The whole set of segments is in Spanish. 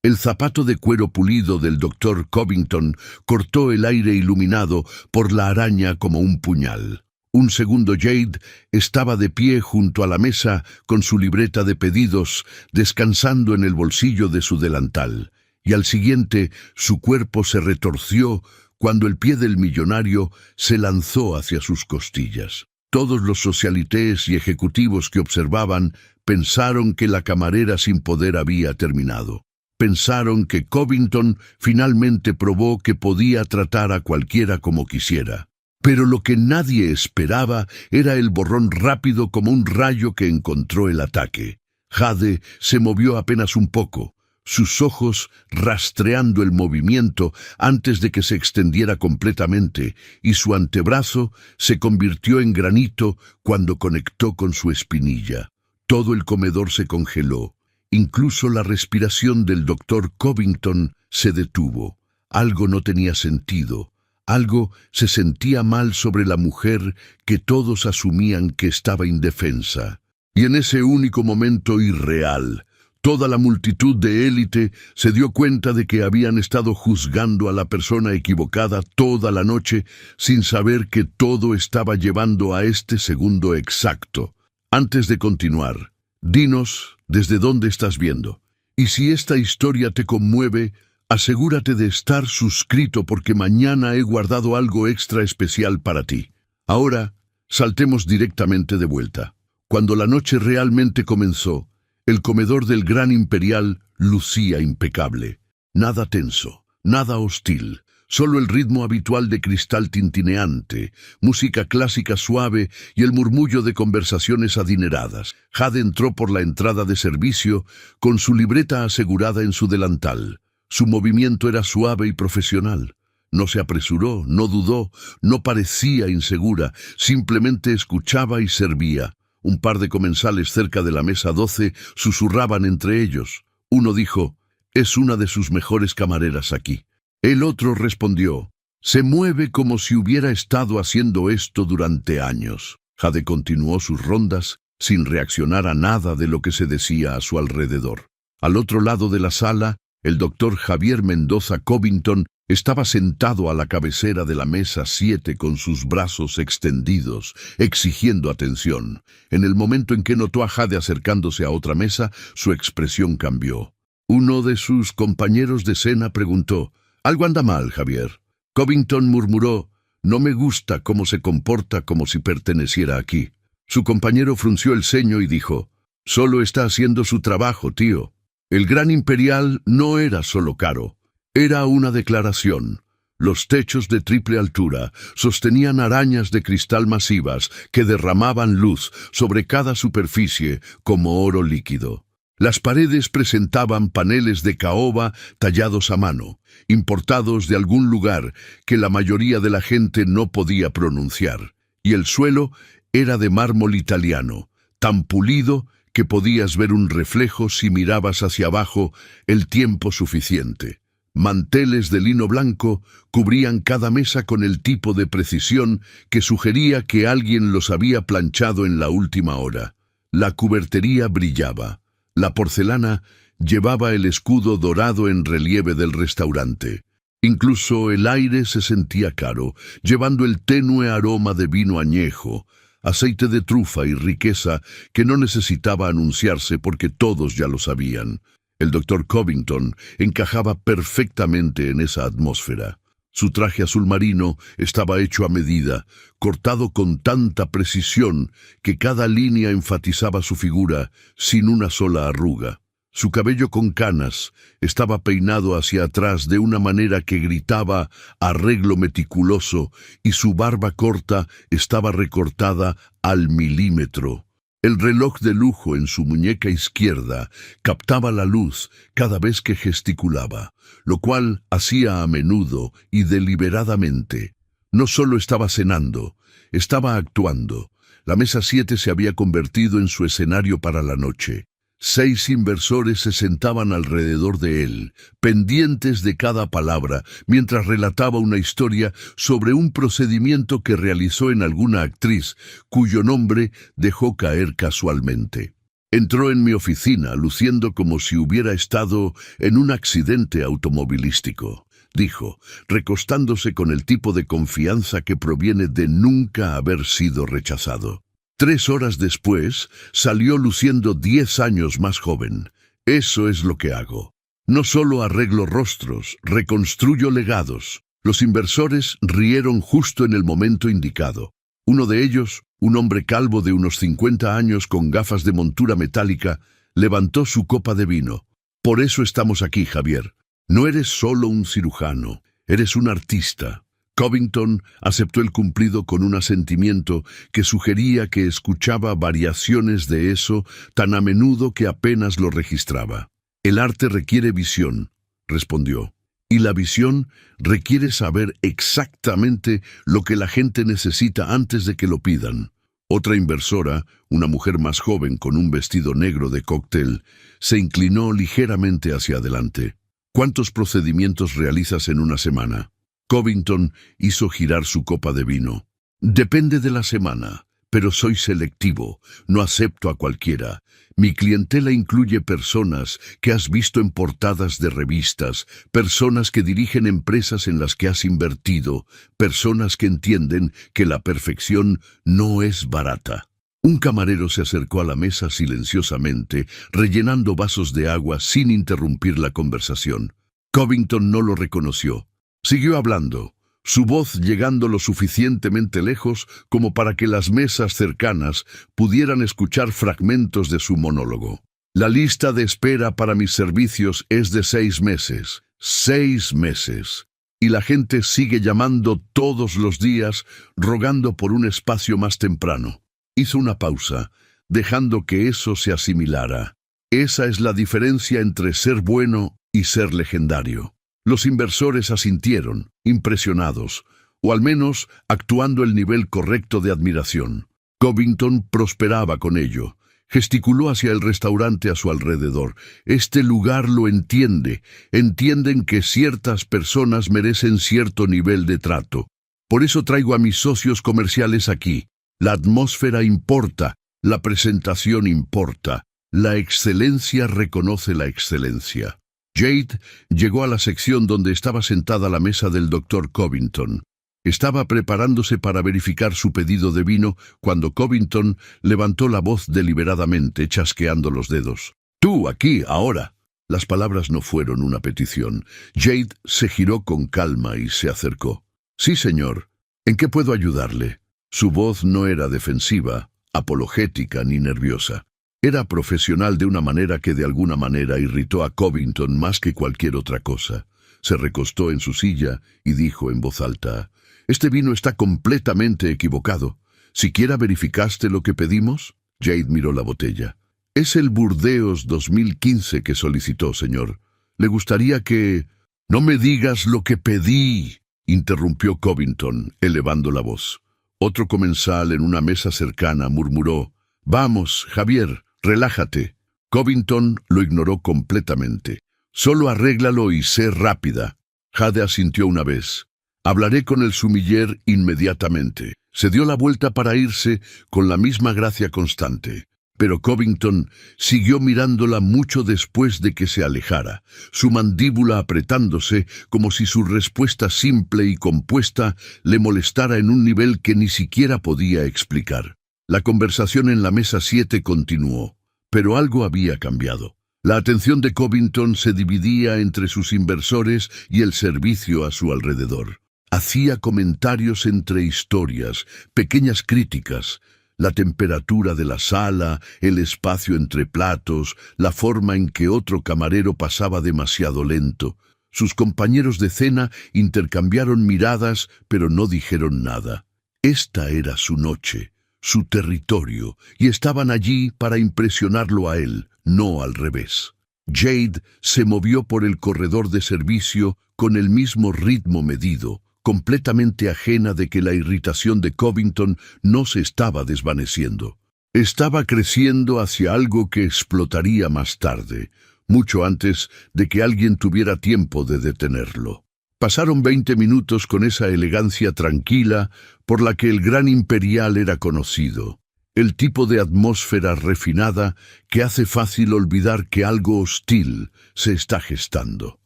El zapato de cuero pulido del doctor Covington cortó el aire iluminado por la araña como un puñal. Un segundo Jade estaba de pie junto a la mesa con su libreta de pedidos, descansando en el bolsillo de su delantal. Y al siguiente, su cuerpo se retorció cuando el pie del millonario se lanzó hacia sus costillas. Todos los socialités y ejecutivos que observaban pensaron que la camarera sin poder había terminado. Pensaron que Covington finalmente probó que podía tratar a cualquiera como quisiera. Pero lo que nadie esperaba era el borrón rápido como un rayo que encontró el ataque. Jade se movió apenas un poco, sus ojos rastreando el movimiento antes de que se extendiera completamente, y su antebrazo se convirtió en granito cuando conectó con su espinilla. Todo el comedor se congeló. Incluso la respiración del doctor Covington se detuvo. Algo no tenía sentido. Algo se sentía mal sobre la mujer que todos asumían que estaba indefensa. Y en ese único momento irreal, toda la multitud de élite se dio cuenta de que habían estado juzgando a la persona equivocada toda la noche sin saber que todo estaba llevando a este segundo exacto. Antes de continuar, dinos desde dónde estás viendo. Y si esta historia te conmueve, asegúrate de estar suscrito porque mañana he guardado algo extra especial para ti. Ahora, saltemos directamente de vuelta. Cuando la noche realmente comenzó, el comedor del Gran Imperial lucía impecable. Nada tenso, nada hostil, solo el ritmo habitual de cristal tintineante, música clásica suave y el murmullo de conversaciones adineradas. Jade entró por la entrada de servicio con su libreta asegurada en su delantal. Su movimiento era suave y profesional. No se apresuró, no dudó, no parecía insegura, simplemente escuchaba y servía. Un par de comensales cerca de la mesa 12 susurraban entre ellos. Uno dijo, «Es una de sus mejores camareras aquí». El otro respondió, «Se mueve como si hubiera estado haciendo esto durante años». Jade continuó sus rondas sin reaccionar a nada de lo que se decía a su alrededor. Al otro lado de la sala, el doctor Javier Mendoza Covington estaba sentado a la cabecera de la mesa 7 con sus brazos extendidos, exigiendo atención. En el momento en que notó a Jade acercándose a otra mesa, su expresión cambió. Uno de sus compañeros de cena preguntó, «¿Algo anda mal, Javier?» Covington murmuró, «No me gusta cómo se comporta como si perteneciera aquí». Su compañero frunció el ceño y dijo, «Solo está haciendo su trabajo, tío». El Gran Imperial no era solo caro, era una declaración. Los techos de triple altura sostenían arañas de cristal masivas que derramaban luz sobre cada superficie como oro líquido. Las paredes presentaban paneles de caoba tallados a mano, importados de algún lugar que la mayoría de la gente no podía pronunciar, y el suelo era de mármol italiano, tan pulido que podías ver un reflejo si mirabas hacia abajo el tiempo suficiente. Manteles de lino blanco cubrían cada mesa con el tipo de precisión que sugería que alguien los había planchado en la última hora. La cubertería brillaba. La porcelana llevaba el escudo dorado en relieve del restaurante. Incluso el aire se sentía caro, llevando el tenue aroma de vino añejo, aceite de trufa y riqueza que no necesitaba anunciarse porque todos ya lo sabían. El doctor Covington encajaba perfectamente en esa atmósfera. Su traje azul marino estaba hecho a medida, cortado con tanta precisión que cada línea enfatizaba su figura sin una sola arruga. Su cabello con canas estaba peinado hacia atrás de una manera que gritaba arreglo meticuloso y su barba corta estaba recortada al milímetro. El reloj de lujo en su muñeca izquierda captaba la luz cada vez que gesticulaba, lo cual hacía a menudo y deliberadamente. No solo estaba cenando, estaba actuando. La mesa 7 se había convertido en su escenario para la noche. 6 inversores se sentaban alrededor de él, pendientes de cada palabra, mientras relataba una historia sobre un procedimiento que realizó en alguna actriz, cuyo nombre dejó caer casualmente. Entró en mi oficina luciendo como si hubiera estado en un accidente automovilístico, dijo, recostándose con el tipo de confianza que proviene de nunca haber sido rechazado. 3 horas después, salió luciendo 10 años más joven. Eso es lo que hago. No solo arreglo rostros, reconstruyo legados. Los inversores rieron justo en el momento indicado. Uno de ellos, un hombre calvo de unos 50 años con gafas de montura metálica, levantó su copa de vino. Por eso estamos aquí, Javier. No eres solo un cirujano, eres un artista. Covington aceptó el cumplido con un asentimiento que sugería que escuchaba variaciones de eso tan a menudo que apenas lo registraba. El arte requiere visión, respondió, y la visión requiere saber exactamente lo que la gente necesita antes de que lo pidan. Otra inversora, una mujer más joven con un vestido negro de cóctel, se inclinó ligeramente hacia adelante. ¿Cuántos procedimientos realizas en una semana? Covington hizo girar su copa de vino. Depende de la semana, pero soy selectivo, no acepto a cualquiera. Mi clientela incluye personas que has visto en portadas de revistas, personas que dirigen empresas en las que has invertido, personas que entienden que la perfección no es barata. Un camarero se acercó a la mesa silenciosamente, rellenando vasos de agua sin interrumpir la conversación. Covington no lo reconoció. Siguió hablando, su voz llegando lo suficientemente lejos como para que las mesas cercanas pudieran escuchar fragmentos de su monólogo. La lista de espera para mis servicios es de 6 meses. 6 meses. Y la gente sigue llamando todos los días, rogando por un espacio más temprano. Hizo una pausa, dejando que eso se asimilara. Esa es la diferencia entre ser bueno y ser legendario. Los inversores asintieron, impresionados, o al menos actuando el nivel correcto de admiración. Covington prosperaba con ello. Gesticuló hacia el restaurante a su alrededor. Este lugar lo entiende. Entienden que ciertas personas merecen cierto nivel de trato. Por eso traigo a mis socios comerciales aquí. La atmósfera importa, la presentación importa, la excelencia reconoce la excelencia. Jade llegó a la sección donde estaba sentada la mesa del Dr. Covington. Estaba preparándose para verificar su pedido de vino cuando Covington levantó la voz deliberadamente, chasqueando los dedos. «Tú, aquí, ahora». Las palabras no fueron una petición. Jade se giró con calma y se acercó. «Sí, señor. ¿En qué puedo ayudarle?» Su voz no era defensiva, apologética ni nerviosa. Era profesional de una manera que de alguna manera irritó a Covington más que cualquier otra cosa. Se recostó en su silla y dijo en voz alta, «Este vino está completamente equivocado. ¿Siquiera verificaste lo que pedimos?» Jade miró la botella. «Es el Burdeos 2015 que solicitó, señor. ¿Le gustaría que...» «No me digas lo que pedí», interrumpió Covington, elevando la voz. Otro comensal en una mesa cercana murmuró, «Vamos, Javier, relájate». Covington lo ignoró completamente. «Solo arréglalo y sé rápida». Jade asintió una vez. «Hablaré con el sumiller inmediatamente». Se dio la vuelta para irse con la misma gracia constante. Pero Covington siguió mirándola mucho después de que se alejara, su mandíbula apretándose como si su respuesta simple y compuesta le molestara en un nivel que ni siquiera podía explicar. La conversación en la mesa 7 continuó, pero algo había cambiado. La atención de Covington se dividía entre sus inversores y el servicio a su alrededor. Hacía comentarios entre historias, pequeñas críticas, la temperatura de la sala, el espacio entre platos, la forma en que otro camarero pasaba demasiado lento. Sus compañeros de cena intercambiaron miradas, pero no dijeron nada. Esta era su noche, su territorio, y estaban allí para impresionarlo a él, no al revés. Jade se movió por el corredor de servicio con el mismo ritmo medido, completamente ajena de que la irritación de Covington no se estaba desvaneciendo. Estaba creciendo hacia algo que explotaría más tarde, mucho antes de que alguien tuviera tiempo de detenerlo. Pasaron 20 minutos con esa elegancia tranquila por la que el gran imperial era conocido. El tipo de atmósfera refinada que hace fácil olvidar que algo hostil se está gestando.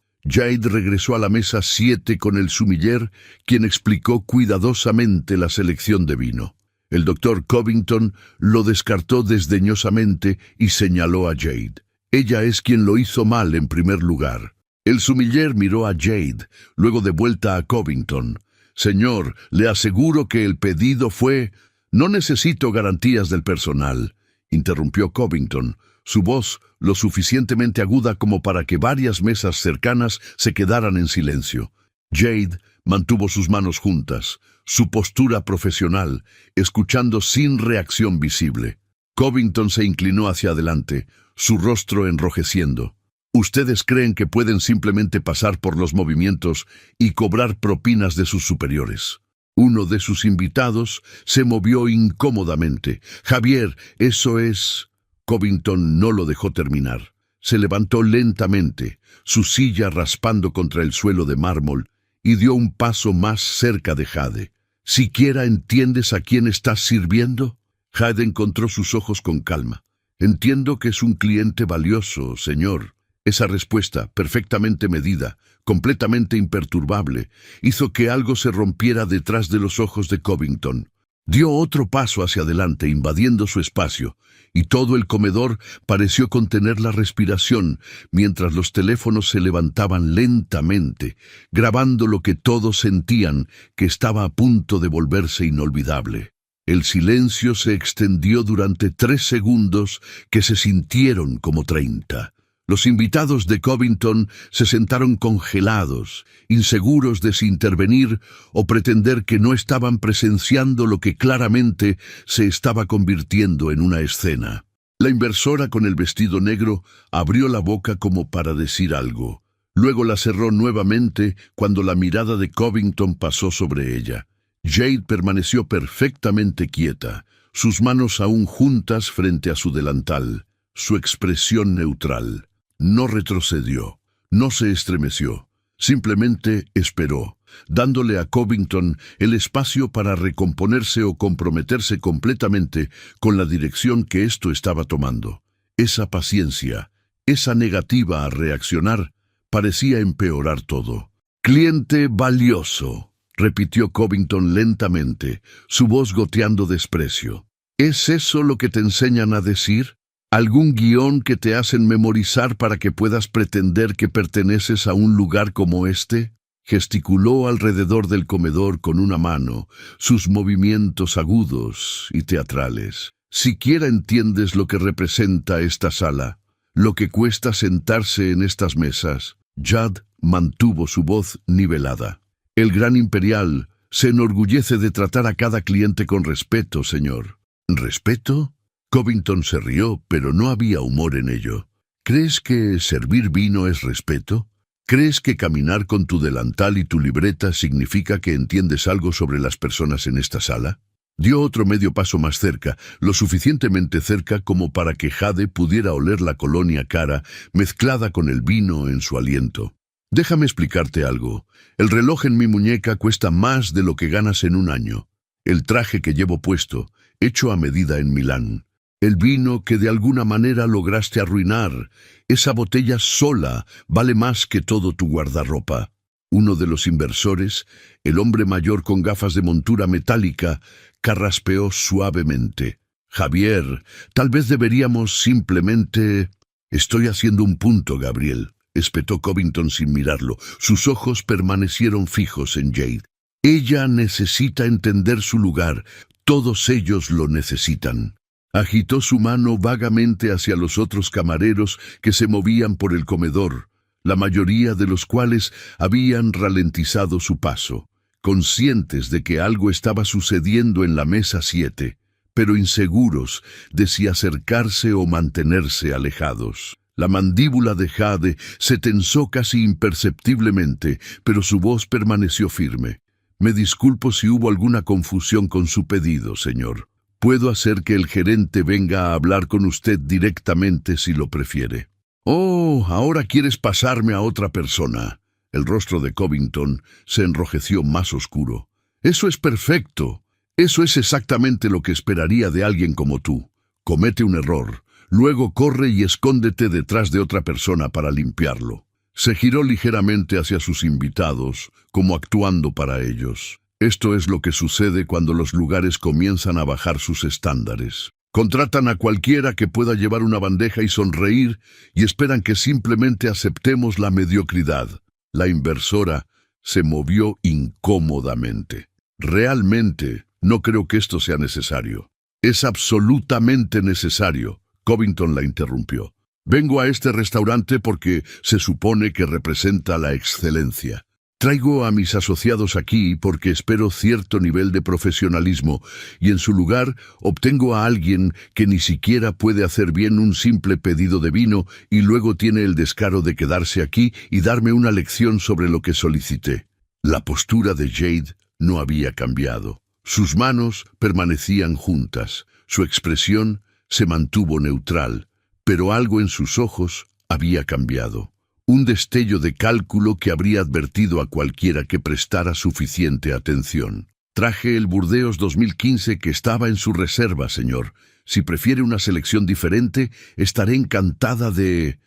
Jade regresó a la mesa 7 con el sumiller, quien explicó cuidadosamente la selección de vino. El doctor Covington lo descartó desdeñosamente y señaló a Jade. Ella es quien lo hizo mal en primer lugar. El sumiller miró a Jade, luego de vuelta a Covington. Señor, le aseguro que el pedido fue... No necesito garantías del personal, interrumpió Covington, su voz lo suficientemente aguda como para que varias mesas cercanas se quedaran en silencio. Jade mantuvo sus manos juntas, su postura profesional, escuchando sin reacción visible. Covington se inclinó hacia adelante, su rostro enrojeciendo. Ustedes creen que pueden simplemente pasar por los movimientos y cobrar propinas de sus superiores. Uno de sus invitados se movió incómodamente. Javier, eso es... Covington no lo dejó terminar. Se levantó lentamente, su silla raspando contra el suelo de mármol, y dio un paso más cerca de Jade. ¿Siquiera entiendes a quién estás sirviendo? Jade encontró sus ojos con calma. Entiendo que es un cliente valioso, señor. Esa respuesta, perfectamente medida, completamente imperturbable, hizo que algo se rompiera detrás de los ojos de Covington. Dio otro paso hacia adelante, invadiendo su espacio, y todo el comedor pareció contener la respiración, mientras los teléfonos se levantaban lentamente, grabando lo que todos sentían que estaba a punto de volverse inolvidable. El silencio se extendió durante 3 segundos que se sintieron como 30. Los invitados de Covington se sentaron congelados, inseguros de si intervenir o pretender que no estaban presenciando lo que claramente se estaba convirtiendo en una escena. La inversora con el vestido negro abrió la boca como para decir algo. Luego la cerró nuevamente cuando la mirada de Covington pasó sobre ella. Jade permaneció perfectamente quieta, sus manos aún juntas frente a su delantal, su expresión neutral. No retrocedió, no se estremeció, simplemente esperó, dándole a Covington el espacio para recomponerse o comprometerse completamente con la dirección que esto estaba tomando. Esa paciencia, esa negativa a reaccionar, parecía empeorar todo. «Cliente valioso», repitió Covington lentamente, su voz goteando desprecio. «¿Es eso lo que te enseñan a decir? ¿Algún guión que te hacen memorizar para que puedas pretender que perteneces a un lugar como este?» Gesticuló alrededor del comedor con una mano, sus movimientos agudos y teatrales. «¿Siquiera entiendes lo que representa esta sala? Lo que cuesta sentarse en estas mesas». Jade mantuvo su voz nivelada. «El Gran Imperial se enorgullece de tratar a cada cliente con respeto, señor». ¿Respeto? Covington se rió, pero no había humor en ello. ¿Crees que servir vino es respeto? ¿Crees que caminar con tu delantal y tu libreta significa que entiendes algo sobre las personas en esta sala? Dio otro medio paso más cerca, lo suficientemente cerca como para que Jade pudiera oler la colonia cara mezclada con el vino en su aliento. «Déjame explicarte algo. El reloj en mi muñeca cuesta más de lo que ganas en un año. El traje que llevo puesto, hecho a medida en Milán. El vino que de alguna manera lograste arruinar, esa botella sola vale más que todo tu guardarropa». Uno de los inversores, el hombre mayor con gafas de montura metálica, carraspeó suavemente. «Javier, tal vez deberíamos simplemente...» «Estoy haciendo un punto, Gabriel», espetó Covington sin mirarlo. Sus ojos permanecieron fijos en Jade. «Ella necesita entender su lugar. Todos ellos lo necesitan». Agitó su mano vagamente hacia los otros camareros que se movían por el comedor, la mayoría de los cuales habían ralentizado su paso, conscientes de que algo estaba sucediendo en la mesa 7, pero inseguros de si acercarse o mantenerse alejados. La mandíbula de Jade se tensó casi imperceptiblemente, pero su voz permaneció firme. «Me disculpo si hubo alguna confusión con su pedido, señor. Puedo hacer que el gerente venga a hablar con usted directamente si lo prefiere». «Oh, ahora quieres pasarme a otra persona». El rostro de Covington se enrojeció más oscuro. «Eso es perfecto. Eso es exactamente lo que esperaría de alguien como tú. Comete un error, luego corre y escóndete detrás de otra persona para limpiarlo. Se giró ligeramente hacia sus invitados, como actuando para ellos. Esto es lo que sucede cuando los lugares comienzan a bajar sus estándares. Contratan a cualquiera que pueda llevar una bandeja y sonreír y esperan que simplemente aceptemos la mediocridad. La inversora se movió incómodamente. Realmente, no creo que esto sea necesario. Es absolutamente necesario. Covington la interrumpió. Vengo a este restaurante porque se supone que representa la excelencia. Traigo a mis asociados aquí porque espero cierto nivel de profesionalismo y en su lugar obtengo a alguien que ni siquiera puede hacer bien un simple pedido de vino y luego tiene el descaro de quedarse aquí y darme una lección sobre lo que solicité. La postura de Jade no había cambiado. Sus manos permanecían juntas, su expresión se mantuvo neutral, pero algo en sus ojos había cambiado. Un destello de cálculo que habría advertido a cualquiera que prestara suficiente atención. Traje el Burdeos 2015 que estaba en su reserva, señor. Si prefiere una selección diferente, estaré encantada de...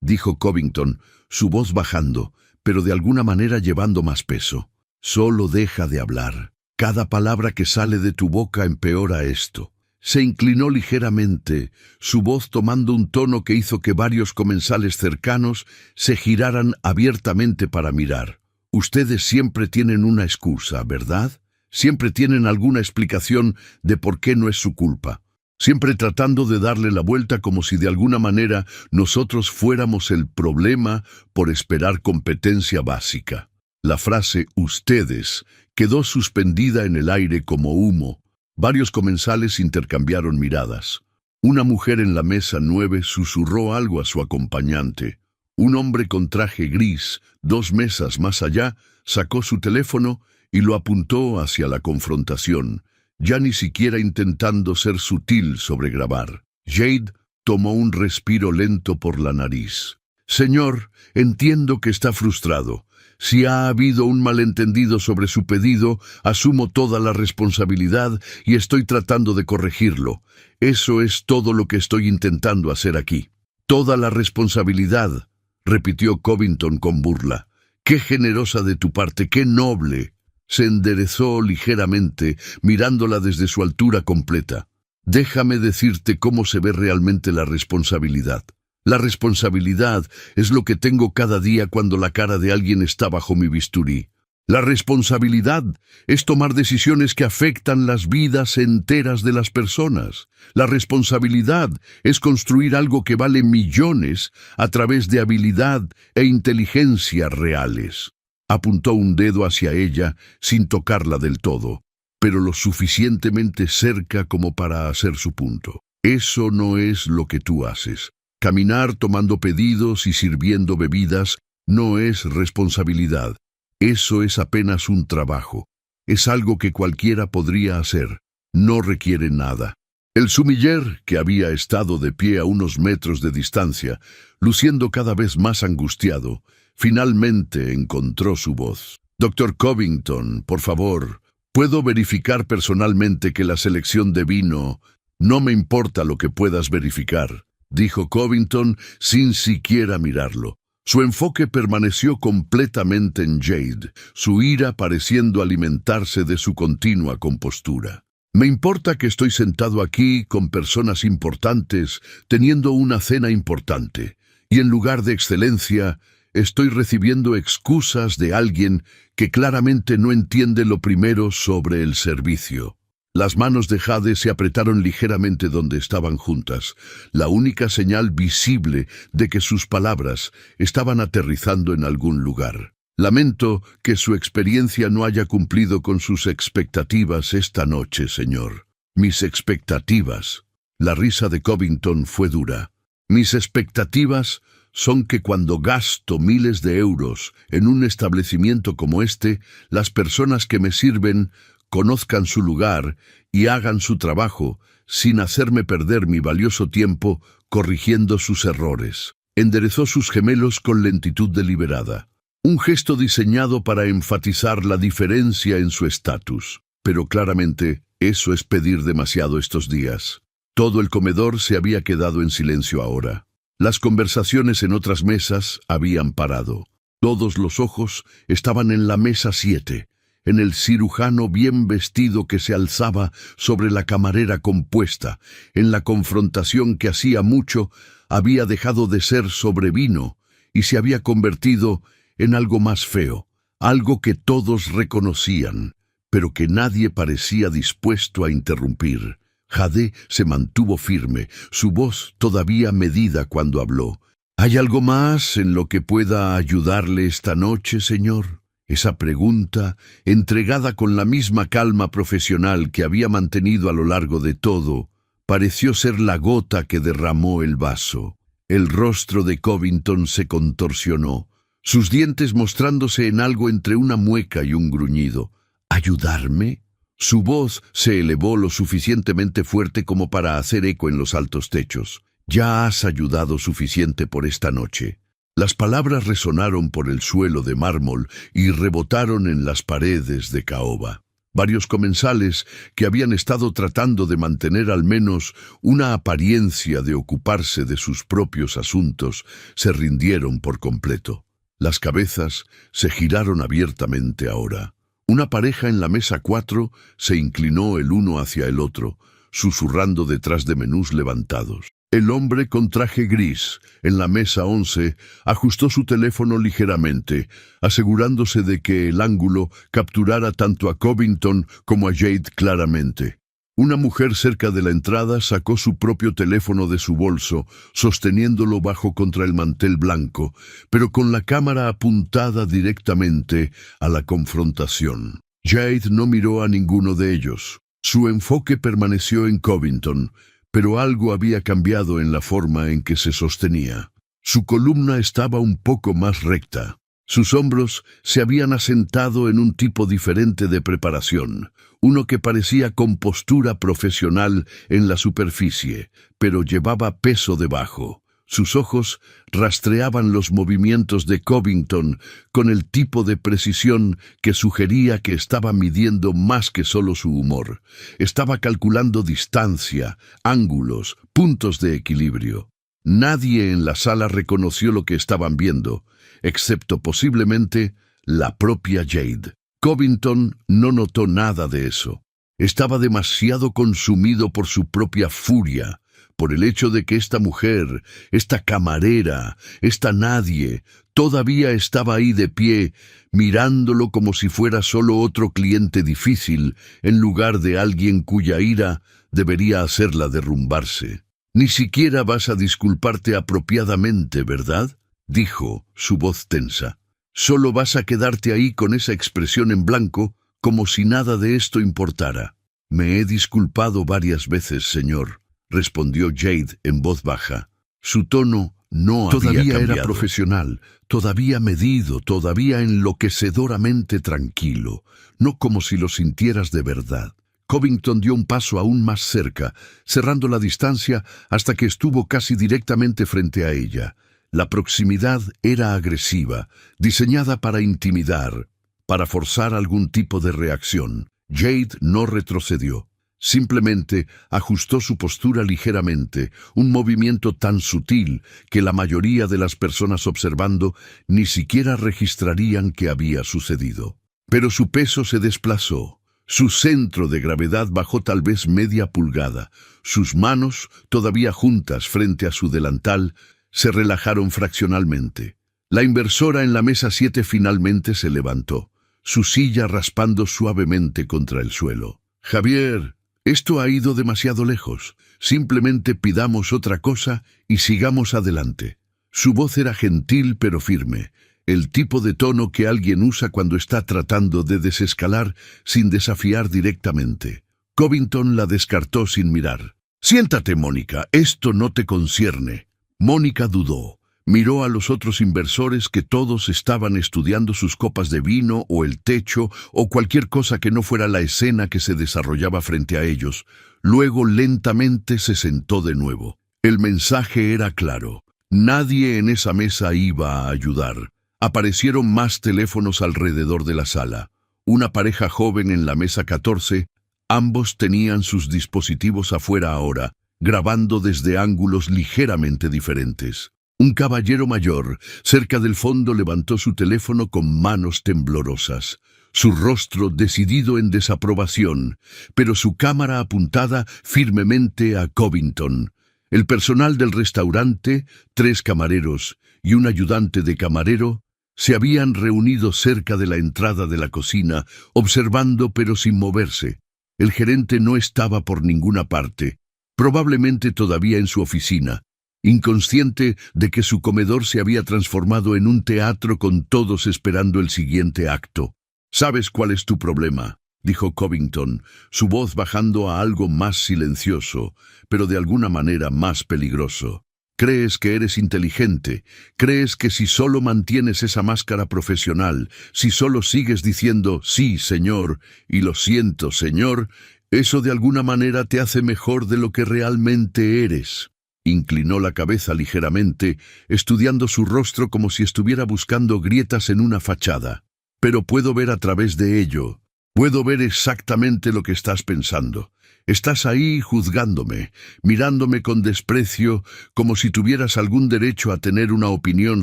dijo Covington, su voz bajando, pero de alguna manera llevando más peso. Solo deja de hablar. Cada palabra que sale de tu boca empeora esto. Se inclinó ligeramente, su voz tomando un tono que hizo que varios comensales cercanos se giraran abiertamente para mirar. Ustedes siempre tienen una excusa, ¿verdad? Siempre tienen alguna explicación de por qué no es su culpa. Siempre tratando de darle la vuelta como si de alguna manera nosotros fuéramos el problema por esperar competencia básica. La frase «ustedes» quedó suspendida en el aire como humo. Varios comensales intercambiaron miradas. Una mujer en la mesa 9 susurró algo a su acompañante. Un hombre con traje gris, 2 mesas más allá, sacó su teléfono y lo apuntó hacia la confrontación, ya ni siquiera intentando ser sutil sobre grabar. Jade tomó un respiro lento por la nariz. «Señor, entiendo que está frustrado. Si ha habido un malentendido sobre su pedido, asumo toda la responsabilidad y estoy tratando de corregirlo. Eso es todo lo que estoy intentando hacer aquí». «Toda la responsabilidad», repitió Covington con burla. «Qué generosa de tu parte, qué noble». Se enderezó ligeramente, mirándola desde su altura completa. «Déjame decirte cómo se ve realmente la responsabilidad. La responsabilidad es lo que tengo cada día cuando la cara de alguien está bajo mi bisturí. La responsabilidad es tomar decisiones que afectan las vidas enteras de las personas. La responsabilidad es construir algo que vale millones a través de habilidad e inteligencia reales». Apuntó un dedo hacia ella sin tocarla del todo, pero lo suficientemente cerca como para hacer su punto. «Eso no es lo que tú haces. Caminar tomando pedidos y sirviendo bebidas no es responsabilidad. Eso es apenas un trabajo. Es algo que cualquiera podría hacer. No requiere nada». El sumiller, que había estado de pie a unos metros de distancia, luciendo cada vez más angustiado, finalmente encontró su voz. «Dr. Covington, por favor, ¿puedo verificar personalmente que la selección de vino...?» «No me importa lo que puedas verificar», dijo Covington sin siquiera mirarlo. Su enfoque permaneció completamente en Jade, su ira pareciendo alimentarse de su continua compostura. «Me importa que estoy sentado aquí con personas importantes, teniendo una cena importante, y en lugar de excelencia, estoy recibiendo excusas de alguien que claramente no entiende lo primero sobre el servicio». Las manos de Jade se apretaron ligeramente donde estaban juntas, la única señal visible de que sus palabras estaban aterrizando en algún lugar. «Lamento que su experiencia no haya cumplido con sus expectativas esta noche, señor». «Mis expectativas». La risa de Covington fue dura. «Mis expectativas son que cuando gasto miles de euros en un establecimiento como este, las personas que me sirven conozcan su lugar y hagan su trabajo sin hacerme perder mi valioso tiempo corrigiendo sus errores». Enderezó sus gemelos con lentitud deliberada, un gesto diseñado para enfatizar la diferencia en su estatus. Pero claramente eso es pedir demasiado estos días. Todo el comedor se había quedado en silencio ahora. Las conversaciones en otras mesas habían parado. Todos los ojos estaban en la mesa 7, en el cirujano bien vestido que se alzaba sobre la camarera compuesta, en la confrontación que hacía mucho había dejado de ser sobre vino y se había convertido en algo más feo, algo que todos reconocían, pero que nadie parecía dispuesto a interrumpir. Jade se mantuvo firme, su voz todavía medida cuando habló. ¿Hay algo más en lo que pueda ayudarle esta noche, señor? Esa pregunta, entregada con la misma calma profesional que había mantenido a lo largo de todo, pareció ser la gota que derramó el vaso. El rostro de Covington se contorsionó, sus dientes mostrándose en algo entre una mueca y un gruñido. ¿Ayudarme? Su voz se elevó lo suficientemente fuerte como para hacer eco en los altos techos. Ya has ayudado suficiente por esta noche. Las palabras resonaron por el suelo de mármol y rebotaron en las paredes de caoba. Varios comensales, que habían estado tratando de mantener al menos una apariencia de ocuparse de sus propios asuntos, se rindieron por completo. Las cabezas se giraron abiertamente ahora. Una pareja en la mesa 4 se inclinó el uno hacia el otro, susurrando detrás de menús levantados. El hombre con traje gris, en la mesa 11, ajustó su teléfono ligeramente, asegurándose de que el ángulo capturara tanto a Covington como a Jade claramente. Una mujer cerca de la entrada sacó su propio teléfono de su bolso, sosteniéndolo bajo contra el mantel blanco, pero con la cámara apuntada directamente a la confrontación. Jade no miró a ninguno de ellos. Su enfoque permaneció en Covington, pero algo había cambiado en la forma en que se sostenía. Su columna estaba un poco más recta. Sus hombros se habían asentado en un tipo diferente de preparación, uno que parecía con postura profesional en la superficie, pero llevaba peso debajo. Sus ojos rastreaban los movimientos de Covington con el tipo de precisión que sugería que estaba midiendo más que solo su humor. Estaba calculando distancia, ángulos, puntos de equilibrio. Nadie en la sala reconoció lo que estaban viendo, excepto posiblemente la propia Jade. Covington no notó nada de eso. Estaba demasiado consumido por su propia furia, por el hecho de que esta mujer, esta camarera, esta nadie, todavía estaba ahí de pie, mirándolo como si fuera solo otro cliente difícil, en lugar de alguien cuya ira debería hacerla derrumbarse. «Ni siquiera vas a disculparte apropiadamente, ¿verdad?», dijo, su voz tensa. «Solo vas a quedarte ahí con esa expresión en blanco, como si nada de esto importara». «Me he disculpado varias veces, señor», respondió Jade en voz baja. Su tono no había cambiado. Todavía era profesional, todavía medido, todavía enloquecedoramente tranquilo, no como si lo sintieras de verdad. Covington dio un paso aún más cerca, cerrando la distancia hasta que estuvo casi directamente frente a ella. La proximidad era agresiva, diseñada para intimidar, para forzar algún tipo de reacción. Jade no retrocedió. Simplemente ajustó su postura ligeramente, un movimiento tan sutil que la mayoría de las personas observando ni siquiera registrarían que había sucedido. Pero su peso se desplazó. Su centro de gravedad bajó tal vez media pulgada. Sus manos, todavía juntas frente a su delantal, se relajaron fraccionalmente. La inversora en la mesa 7 finalmente se levantó, su silla raspando suavemente contra el suelo. «Javier, esto ha ido demasiado lejos. Simplemente pidamos otra cosa y sigamos adelante». Su voz era gentil pero firme, el tipo de tono que alguien usa cuando está tratando de desescalar sin desafiar directamente. Covington la descartó sin mirar. «Siéntate, Mónica, esto no te concierne». Mónica dudó. Miró a los otros inversores que todos estaban estudiando sus copas de vino o el techo o cualquier cosa que no fuera la escena que se desarrollaba frente a ellos. Luego lentamente se sentó de nuevo. El mensaje era claro. Nadie en esa mesa iba a ayudar. Aparecieron más teléfonos alrededor de la sala. una pareja joven en la mesa 14, ambos tenían sus dispositivos afuera ahora, grabando desde ángulos ligeramente diferentes. Un caballero mayor, cerca del fondo, levantó su teléfono con manos temblorosas, su rostro decidido en desaprobación, pero su cámara apuntada firmemente a Covington. El personal del restaurante, 3 camareros y un ayudante de camarero, se habían reunido cerca de la entrada de la cocina, observando pero sin moverse. El gerente no estaba por ninguna parte, probablemente todavía en su oficina, inconsciente de que su comedor se había transformado en un teatro con todos esperando el siguiente acto. «¿Sabes cuál es tu problema?», dijo Covington, su voz bajando a algo más silencioso, pero de alguna manera más peligroso. «Crees que eres inteligente, crees que si solo mantienes esa máscara profesional, si solo sigues diciendo «sí, señor», y «lo siento, señor», eso de alguna manera te hace mejor de lo que realmente eres». Inclinó la cabeza ligeramente, estudiando su rostro como si estuviera buscando grietas en una fachada. «Pero puedo ver a través de ello. Puedo ver exactamente lo que estás pensando. Estás ahí juzgándome, mirándome con desprecio, como si tuvieras algún derecho a tener una opinión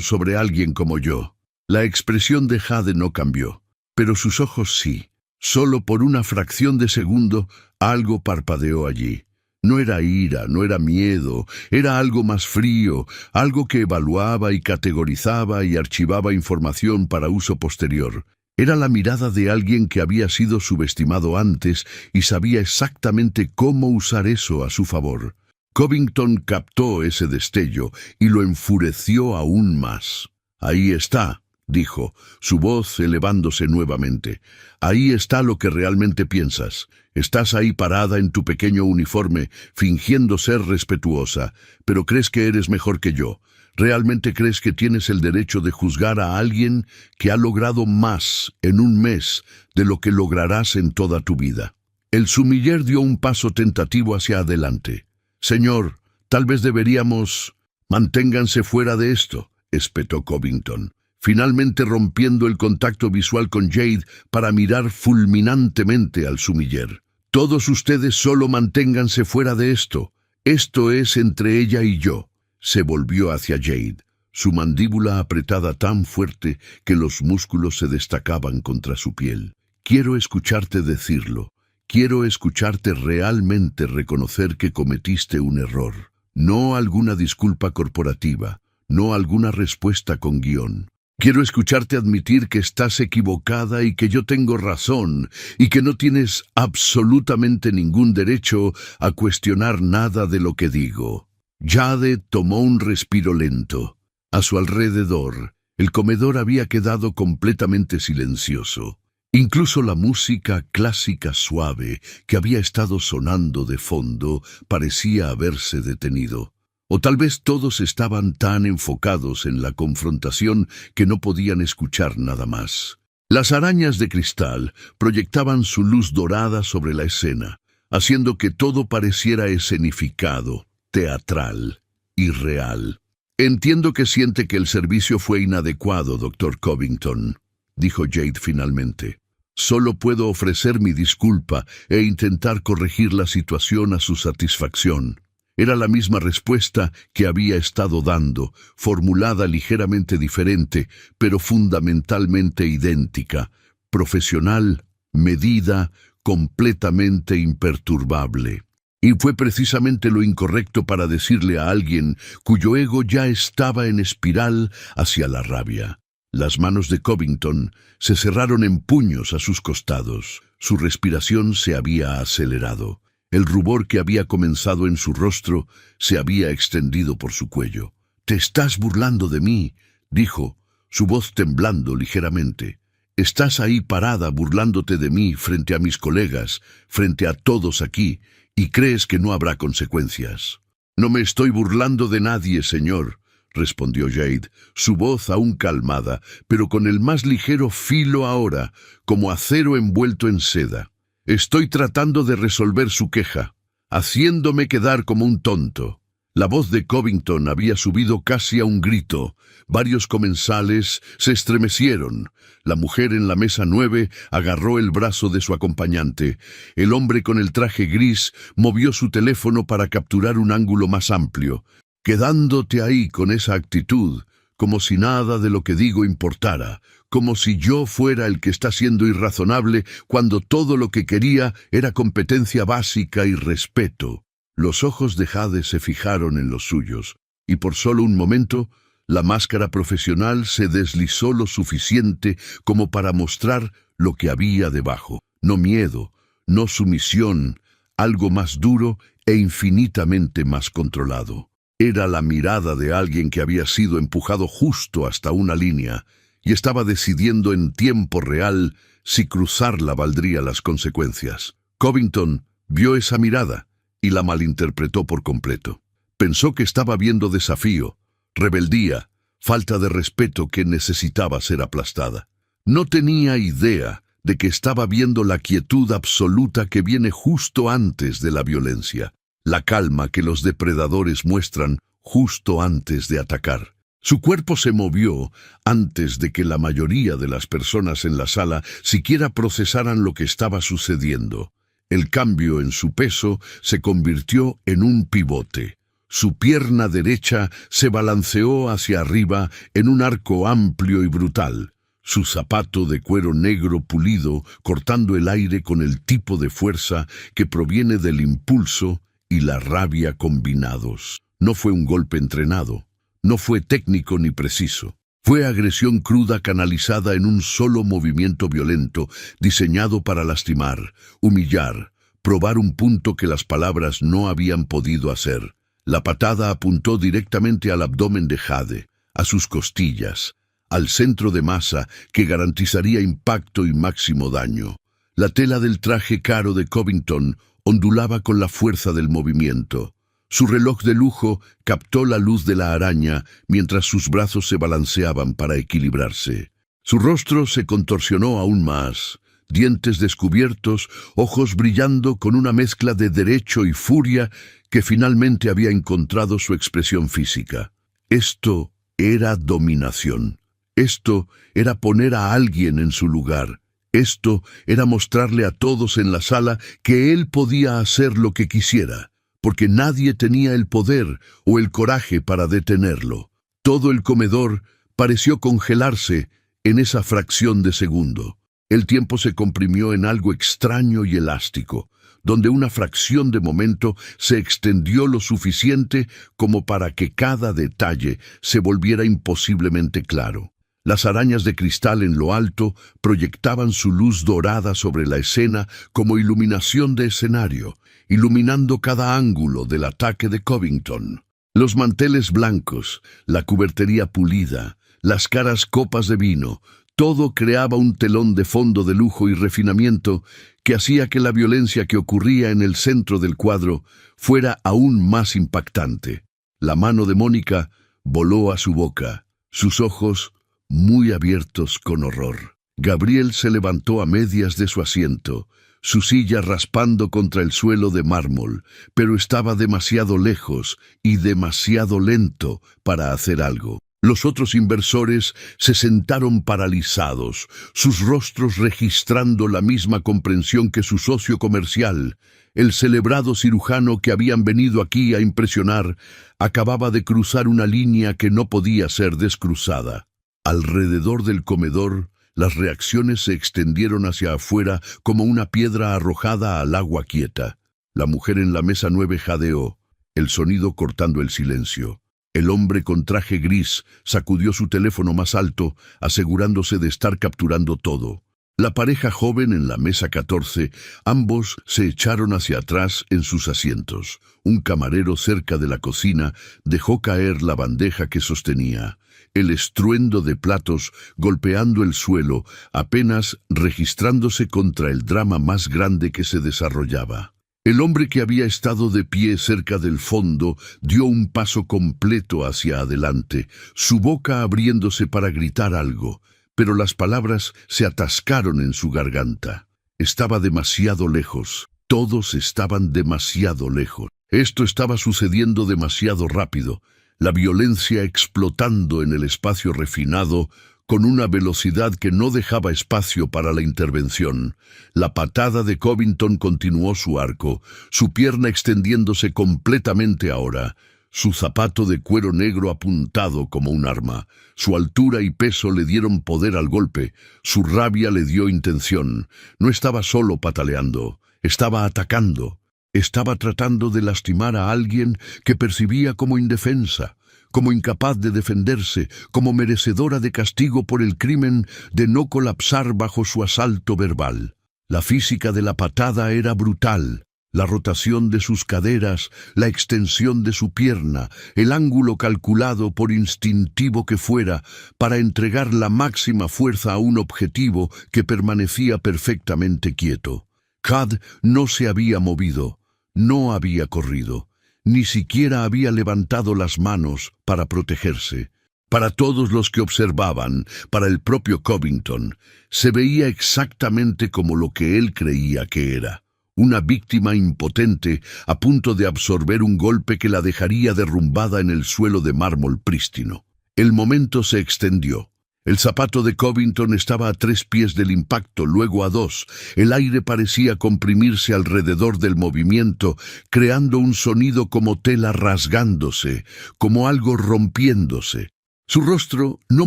sobre alguien como yo». La expresión de Jade no cambió, pero sus ojos sí. Solo por una fracción de segundo, algo parpadeó allí. No era ira, no era miedo, era algo más frío, algo que evaluaba y categorizaba y archivaba información para uso posterior. Era la mirada de alguien que había sido subestimado antes y sabía exactamente cómo usar eso a su favor. Covington captó ese destello y lo enfureció aún más. «Ahí está», dijo, su voz elevándose nuevamente. «Ahí está lo que realmente piensas. Estás ahí parada en tu pequeño uniforme, fingiendo ser respetuosa, pero crees que eres mejor que yo. ¿Realmente crees que tienes el derecho de juzgar a alguien que ha logrado más en un mes de lo que lograrás en toda tu vida?» El sumiller dio un paso tentativo hacia adelante. «Señor, tal vez deberíamos...» «Manténganse fuera de esto», espetó Covington, finalmente rompiendo el contacto visual con Jade para mirar fulminantemente al sumiller. «Todos ustedes solo manténganse fuera de esto. Esto es entre ella y yo». Se volvió hacia Jade, su mandíbula apretada tan fuerte que los músculos se destacaban contra su piel. «Quiero escucharte decirlo. Quiero escucharte realmente reconocer que cometiste un error. No alguna disculpa corporativa, no alguna respuesta con guión. Quiero escucharte admitir que estás equivocada y que yo tengo razón y que no tienes absolutamente ningún derecho a cuestionar nada de lo que digo». Jade tomó un respiro lento. A su alrededor, el comedor había quedado completamente silencioso. Incluso la música clásica suave que había estado sonando de fondo parecía haberse detenido. O tal vez todos estaban tan enfocados en la confrontación que no podían escuchar nada más. Las arañas de cristal proyectaban su luz dorada sobre la escena, haciendo que todo pareciera escenificado, teatral y real. «Entiendo que siente que el servicio fue inadecuado, Dr. Covington», dijo Jade finalmente. «Solo puedo ofrecer mi disculpa e intentar corregir la situación a su satisfacción». Era la misma respuesta que había estado dando, formulada ligeramente diferente, pero fundamentalmente idéntica, profesional, medida, completamente imperturbable. Y fue precisamente lo incorrecto para decirle a alguien cuyo ego ya estaba en espiral hacia la rabia. Las manos de Covington se cerraron en puños a sus costados. Su respiración se había acelerado. El rubor que había comenzado en su rostro se había extendido por su cuello. «Te estás burlando de mí», dijo, su voz temblando ligeramente. «Estás ahí parada burlándote de mí frente a mis colegas, frente a todos aquí, y crees que no habrá consecuencias». «No me estoy burlando de nadie, señor», respondió Jade, su voz aún calmada, pero con el más ligero filo ahora, como acero envuelto en seda. «Estoy tratando de resolver su queja, haciéndome quedar como un tonto». La voz de Covington había subido casi a un grito. Varios comensales se estremecieron. La mujer en la mesa 9 agarró el brazo de su acompañante. El hombre con el traje gris movió su teléfono para capturar un ángulo más amplio. Quedándote ahí con esa actitud, como si nada de lo que digo importara, como si yo fuera el que está siendo irrazonable cuando todo lo que quería era competencia básica y respeto. Los ojos de Jade se fijaron en los suyos, y por solo un momento, la máscara profesional se deslizó lo suficiente como para mostrar lo que había debajo. No miedo, no sumisión, algo más duro e infinitamente más controlado. Era la mirada de alguien que había sido empujado justo hasta una línea y estaba decidiendo en tiempo real si cruzarla valdría las consecuencias. Covington vio esa mirada y la malinterpretó por completo. Pensó que estaba viendo desafío, rebeldía, falta de respeto que necesitaba ser aplastada. No tenía idea de que estaba viendo la quietud absoluta que viene justo antes de la violencia, la calma que los depredadores muestran justo antes de atacar. Su cuerpo se movió antes de que la mayoría de las personas en la sala siquiera procesaran lo que estaba sucediendo. El cambio en su peso se convirtió en un pivote. Su pierna derecha se balanceó hacia arriba en un arco amplio y brutal. Su zapato de cuero negro pulido cortando el aire con el tipo de fuerza que proviene del impulso y la rabia combinados. No fue un golpe entrenado, no fue técnico ni preciso. Fue agresión cruda canalizada en un solo movimiento violento, diseñado para lastimar, humillar, probar un punto que las palabras no habían podido hacer. La patada apuntó directamente al abdomen de Jade, a sus costillas, al centro de masa que garantizaría impacto y máximo daño. La tela del traje caro de Covington ondulaba con la fuerza del movimiento. Su reloj de lujo captó la luz de la araña mientras sus brazos se balanceaban para equilibrarse. Su rostro se contorsionó aún más, dientes descubiertos, ojos brillando con una mezcla de derecho y furia que finalmente había encontrado su expresión física. Esto era dominación. Esto era poner a alguien en su lugar. Esto era mostrarle a todos en la sala que él podía hacer lo que quisiera, porque nadie tenía el poder o el coraje para detenerlo. Todo el comedor pareció congelarse en esa fracción de segundo. El tiempo se comprimió en algo extraño y elástico, donde una fracción de momento se extendió lo suficiente como para que cada detalle se volviera imposiblemente claro. Las arañas de cristal en lo alto proyectaban su luz dorada sobre la escena como iluminación de escenario, iluminando cada ángulo del ataque de Covington. Los manteles blancos, la cubertería pulida, las caras copas de vino, todo creaba un telón de fondo de lujo y refinamiento que hacía que la violencia que ocurría en el centro del cuadro fuera aún más impactante. La mano de Mónica voló a su boca, sus ojos muy abiertos con horror. Gabriel se levantó a medias de su asiento, su silla raspando contra el suelo de mármol, pero estaba demasiado lejos y demasiado lento para hacer algo. Los otros inversores se sentaron paralizados, sus rostros registrando la misma comprensión que su socio comercial. El celebrado cirujano que habían venido aquí a impresionar acababa de cruzar una línea que no podía ser descruzada. Alrededor del comedor, las reacciones se extendieron hacia afuera como una piedra arrojada al agua quieta. La mujer en la mesa 9 jadeó, el sonido cortando el silencio. El hombre con traje gris sacudió su teléfono más alto, asegurándose de estar capturando todo. La pareja joven en la mesa 14, ambos se echaron hacia atrás en sus asientos. Un camarero cerca de la cocina dejó caer la bandeja que sostenía. El estruendo de platos golpeando el suelo, apenas registrándose contra el drama más grande que se desarrollaba. El hombre que había estado de pie cerca del fondo dio un paso completo hacia adelante, su boca abriéndose para gritar algo, pero las palabras se atascaron en su garganta. Estaba demasiado lejos, todos estaban demasiado lejos. Esto estaba sucediendo demasiado rápido, la violencia explotando en el espacio refinado con una velocidad que no dejaba espacio para la intervención. La patada de Covington continuó su arco, su pierna extendiéndose completamente ahora, su zapato de cuero negro apuntado como un arma. Su altura y peso le dieron poder al golpe, su rabia le dio intención. No estaba solo pataleando, estaba atacando. Estaba tratando de lastimar a alguien que percibía como indefensa, como incapaz de defenderse, como merecedora de castigo por el crimen de no colapsar bajo su asalto verbal. La física de la patada era brutal. La rotación de sus caderas, la extensión de su pierna, el ángulo calculado por instintivo que fuera para entregar la máxima fuerza a un objetivo que permanecía perfectamente quieto. Cad no se había movido, no había corrido, ni siquiera había levantado las manos para protegerse. Para todos los que observaban, para el propio Covington, se veía exactamente como lo que él creía que era. Una víctima impotente a punto de absorber un golpe que la dejaría derrumbada en el suelo de mármol prístino. El momento se extendió. El zapato de Covington estaba a 3 pies del impacto, luego a 2. El aire parecía comprimirse alrededor del movimiento, creando un sonido como tela rasgándose, como algo rompiéndose. Su rostro no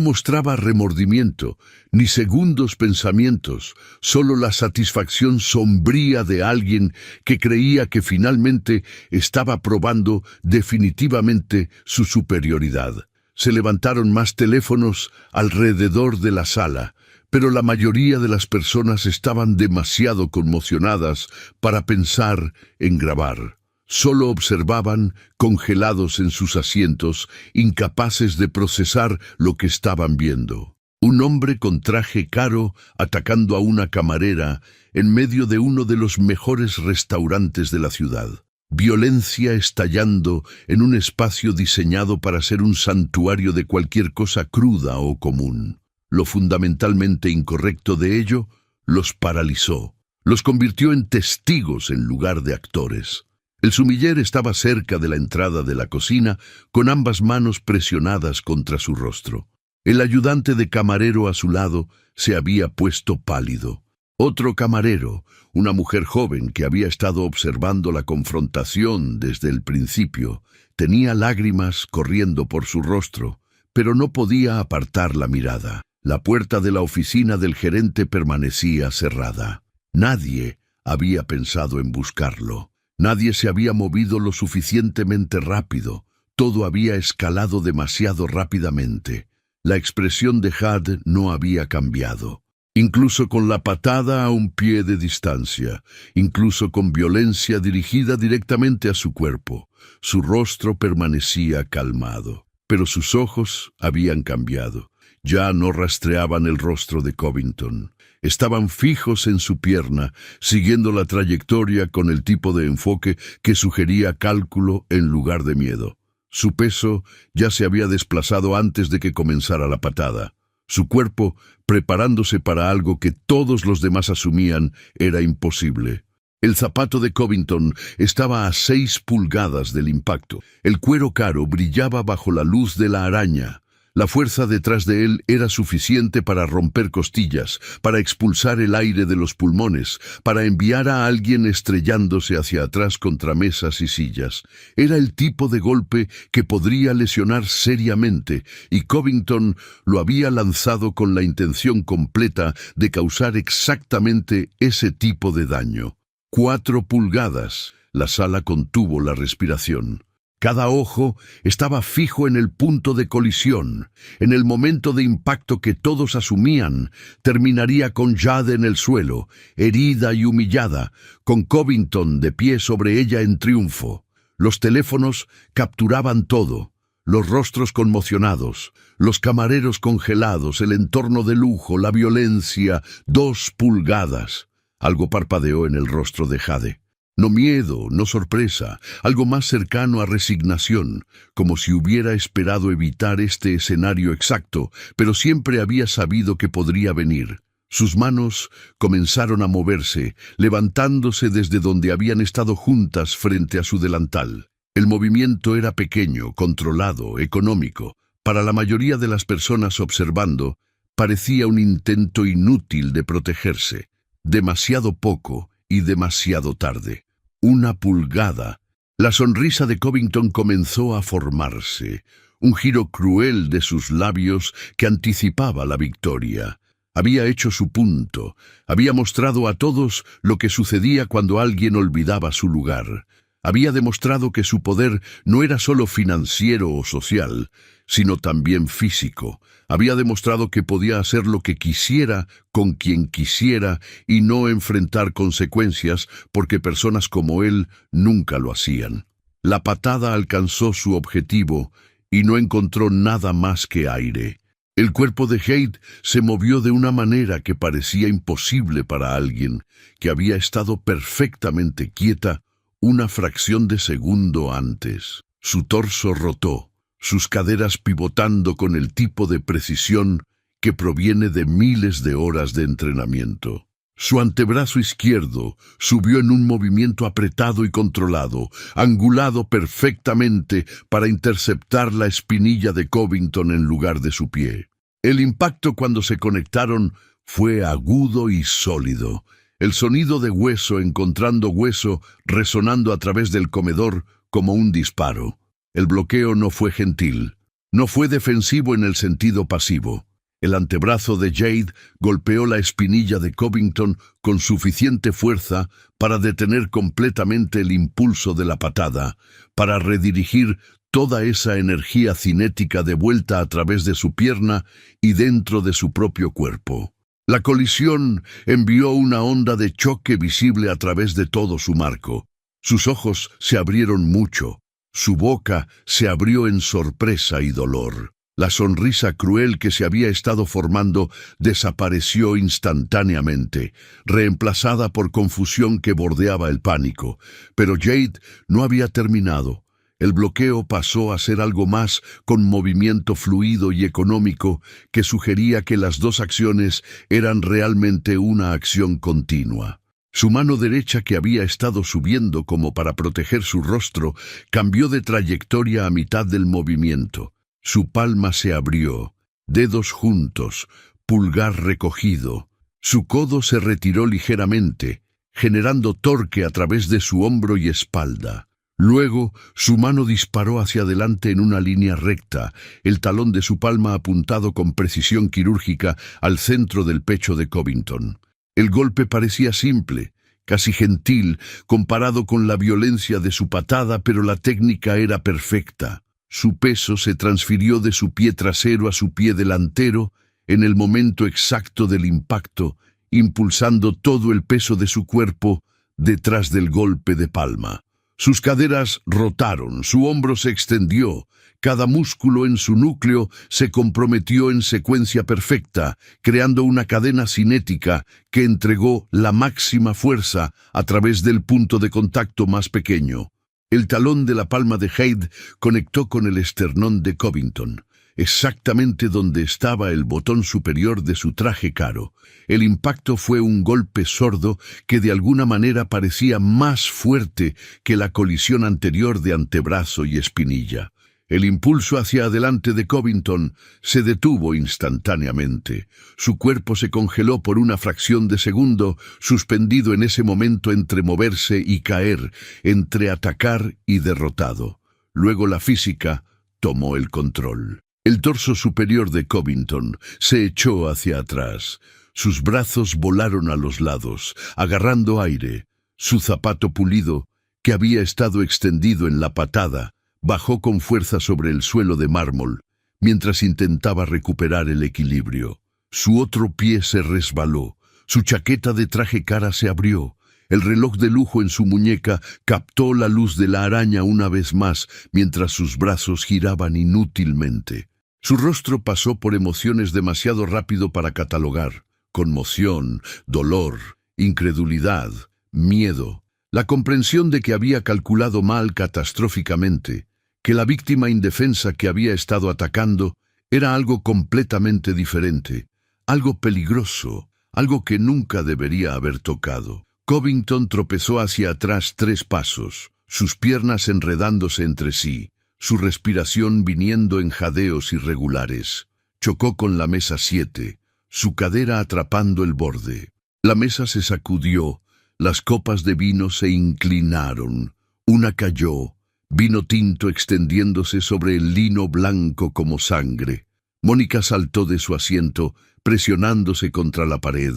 mostraba remordimiento, ni segundos pensamientos, solo la satisfacción sombría de alguien que creía que finalmente estaba probando definitivamente su superioridad. Se levantaron más teléfonos alrededor de la sala, pero la mayoría de las personas estaban demasiado conmocionadas para pensar en grabar. Solo observaban, congelados en sus asientos, incapaces de procesar lo que estaban viendo. Un hombre con traje caro atacando a una camarera en medio de uno de los mejores restaurantes de la ciudad. Violencia estallando en un espacio diseñado para ser un santuario de cualquier cosa cruda o común. Lo fundamentalmente incorrecto de ello los paralizó, los convirtió en testigos en lugar de actores. El sumiller estaba cerca de la entrada de la cocina, con ambas manos presionadas contra su rostro. El ayudante de camarero a su lado se había puesto pálido. Otro camarero, una mujer joven que había estado observando la confrontación desde el principio, tenía lágrimas corriendo por su rostro, pero no podía apartar la mirada. La puerta de la oficina del gerente permanecía cerrada. Nadie había pensado en buscarlo. Nadie se había movido lo suficientemente rápido. Todo había escalado demasiado rápidamente. La expresión de Had no había cambiado. Incluso con la patada a un pie de distancia, incluso con violencia dirigida directamente a su cuerpo, su rostro permanecía calmado. Pero sus ojos habían cambiado. Ya no rastreaban el rostro de Covington. Estaban fijos en su pierna, siguiendo la trayectoria con el tipo de enfoque que sugería cálculo en lugar de miedo. Su peso ya se había desplazado antes de que comenzara la patada. Su cuerpo preparándose para algo que todos los demás asumían era imposible. El zapato de Covington estaba a 6 pulgadas del impacto. El cuero caro brillaba bajo la luz de la araña. La fuerza detrás de él era suficiente para romper costillas, para expulsar el aire de los pulmones, para enviar a alguien estrellándose hacia atrás contra mesas y sillas. Era el tipo de golpe que podría lesionar seriamente, y Covington lo había lanzado con la intención completa de causar exactamente ese tipo de daño. 4 pulgadas. La sala contuvo la respiración. Cada ojo estaba fijo en el punto de colisión. En el momento de impacto que todos asumían, terminaría con Jade en el suelo, herida y humillada, con Covington de pie sobre ella en triunfo. Los teléfonos capturaban todo. Los rostros conmocionados, los camareros congelados, el entorno de lujo, la violencia. 2 pulgadas. Algo parpadeó en el rostro de Jade. No miedo, no sorpresa, algo más cercano a resignación, como si hubiera esperado evitar este escenario exacto, pero siempre había sabido que podría venir. Sus manos comenzaron a moverse, levantándose desde donde habían estado juntas frente a su delantal. El movimiento era pequeño, controlado, económico. Para la mayoría de las personas observando, parecía un intento inútil de protegerse. Demasiado poco y demasiado tarde. Una pulgada. La sonrisa de Covington comenzó a formarse, un giro cruel de sus labios que anticipaba la victoria. Había hecho su punto, había mostrado a todos lo que sucedía cuando alguien olvidaba su lugar. Había demostrado que su poder no era solo financiero o social, sino también físico. Había demostrado que podía hacer lo que quisiera con quien quisiera y no enfrentar consecuencias porque personas como él nunca lo hacían. La patada alcanzó su objetivo y no encontró nada más que aire. El cuerpo de Jade se movió de una manera que parecía imposible para alguien que había estado perfectamente quieta una fracción de segundo antes. Su torso rotó, sus caderas pivotando con el tipo de precisión que proviene de miles de horas de entrenamiento. Su antebrazo izquierdo subió en un movimiento apretado y controlado, angulado perfectamente para interceptar la espinilla de Covington en lugar de su pie. El impacto cuando se conectaron fue agudo y sólido. El sonido de hueso encontrando hueso resonando a través del comedor como un disparo. El bloqueo no fue gentil, no fue defensivo en el sentido pasivo. El antebrazo de Jade golpeó la espinilla de Covington con suficiente fuerza para detener completamente el impulso de la patada, para redirigir toda esa energía cinética de vuelta a través de su pierna y dentro de su propio cuerpo. La colisión envió una onda de choque visible a través de todo su marco. Sus ojos se abrieron mucho, su boca se abrió en sorpresa y dolor. La sonrisa cruel que se había estado formando desapareció instantáneamente, reemplazada por confusión que bordeaba el pánico. Pero Jade no había terminado. El bloqueo pasó a ser algo más con movimiento fluido y económico que sugería que las dos acciones eran realmente una acción continua. Su mano derecha, que había estado subiendo como para proteger su rostro, cambió de trayectoria a mitad del movimiento. Su palma se abrió, dedos juntos, pulgar recogido. Su codo se retiró ligeramente, generando torque a través de su hombro y espalda. Luego, su mano disparó hacia adelante en una línea recta, el talón de su palma apuntado con precisión quirúrgica al centro del pecho de Covington. El golpe parecía simple, casi gentil, comparado con la violencia de su patada, pero la técnica era perfecta. Su peso se transfirió de su pie trasero a su pie delantero en el momento exacto del impacto, impulsando todo el peso de su cuerpo detrás del golpe de palma. Sus caderas rotaron, su hombro se extendió, cada músculo en su núcleo se comprometió en secuencia perfecta, creando una cadena cinética que entregó la máxima fuerza a través del punto de contacto más pequeño. El talón de la palma de Jade conectó con el esternón de Covington, exactamente donde estaba el botón superior de su traje caro. El impacto fue un golpe sordo que de alguna manera parecía más fuerte que la colisión anterior de antebrazo y espinilla. El impulso hacia adelante de Covington se detuvo instantáneamente. Su cuerpo se congeló por una fracción de segundo, suspendido en ese momento entre moverse y caer, entre atacar y derrotado. Luego la física tomó el control. El torso superior de Covington se echó hacia atrás. Sus brazos volaron a los lados, agarrando aire. Su zapato pulido, que había estado extendido en la patada, bajó con fuerza sobre el suelo de mármol, mientras intentaba recuperar el equilibrio. Su otro pie se resbaló, su chaqueta de traje cara se abrió, el reloj de lujo en su muñeca captó la luz de la araña una vez más, mientras sus brazos giraban inútilmente. Su rostro pasó por emociones demasiado rápido para catalogar: conmoción, dolor, incredulidad, miedo, la comprensión de que había calculado mal catastróficamente, que la víctima indefensa que había estado atacando era algo completamente diferente, algo peligroso, algo que nunca debería haber tocado. Covington tropezó hacia atrás 3 pasos, sus piernas enredándose entre sí, su respiración viniendo en jadeos irregulares. Chocó con la mesa 7, su cadera atrapando el borde. La mesa se sacudió, las copas de vino se inclinaron. Una cayó, vino tinto extendiéndose sobre el lino blanco como sangre. Mónica saltó de su asiento, presionándose contra la pared.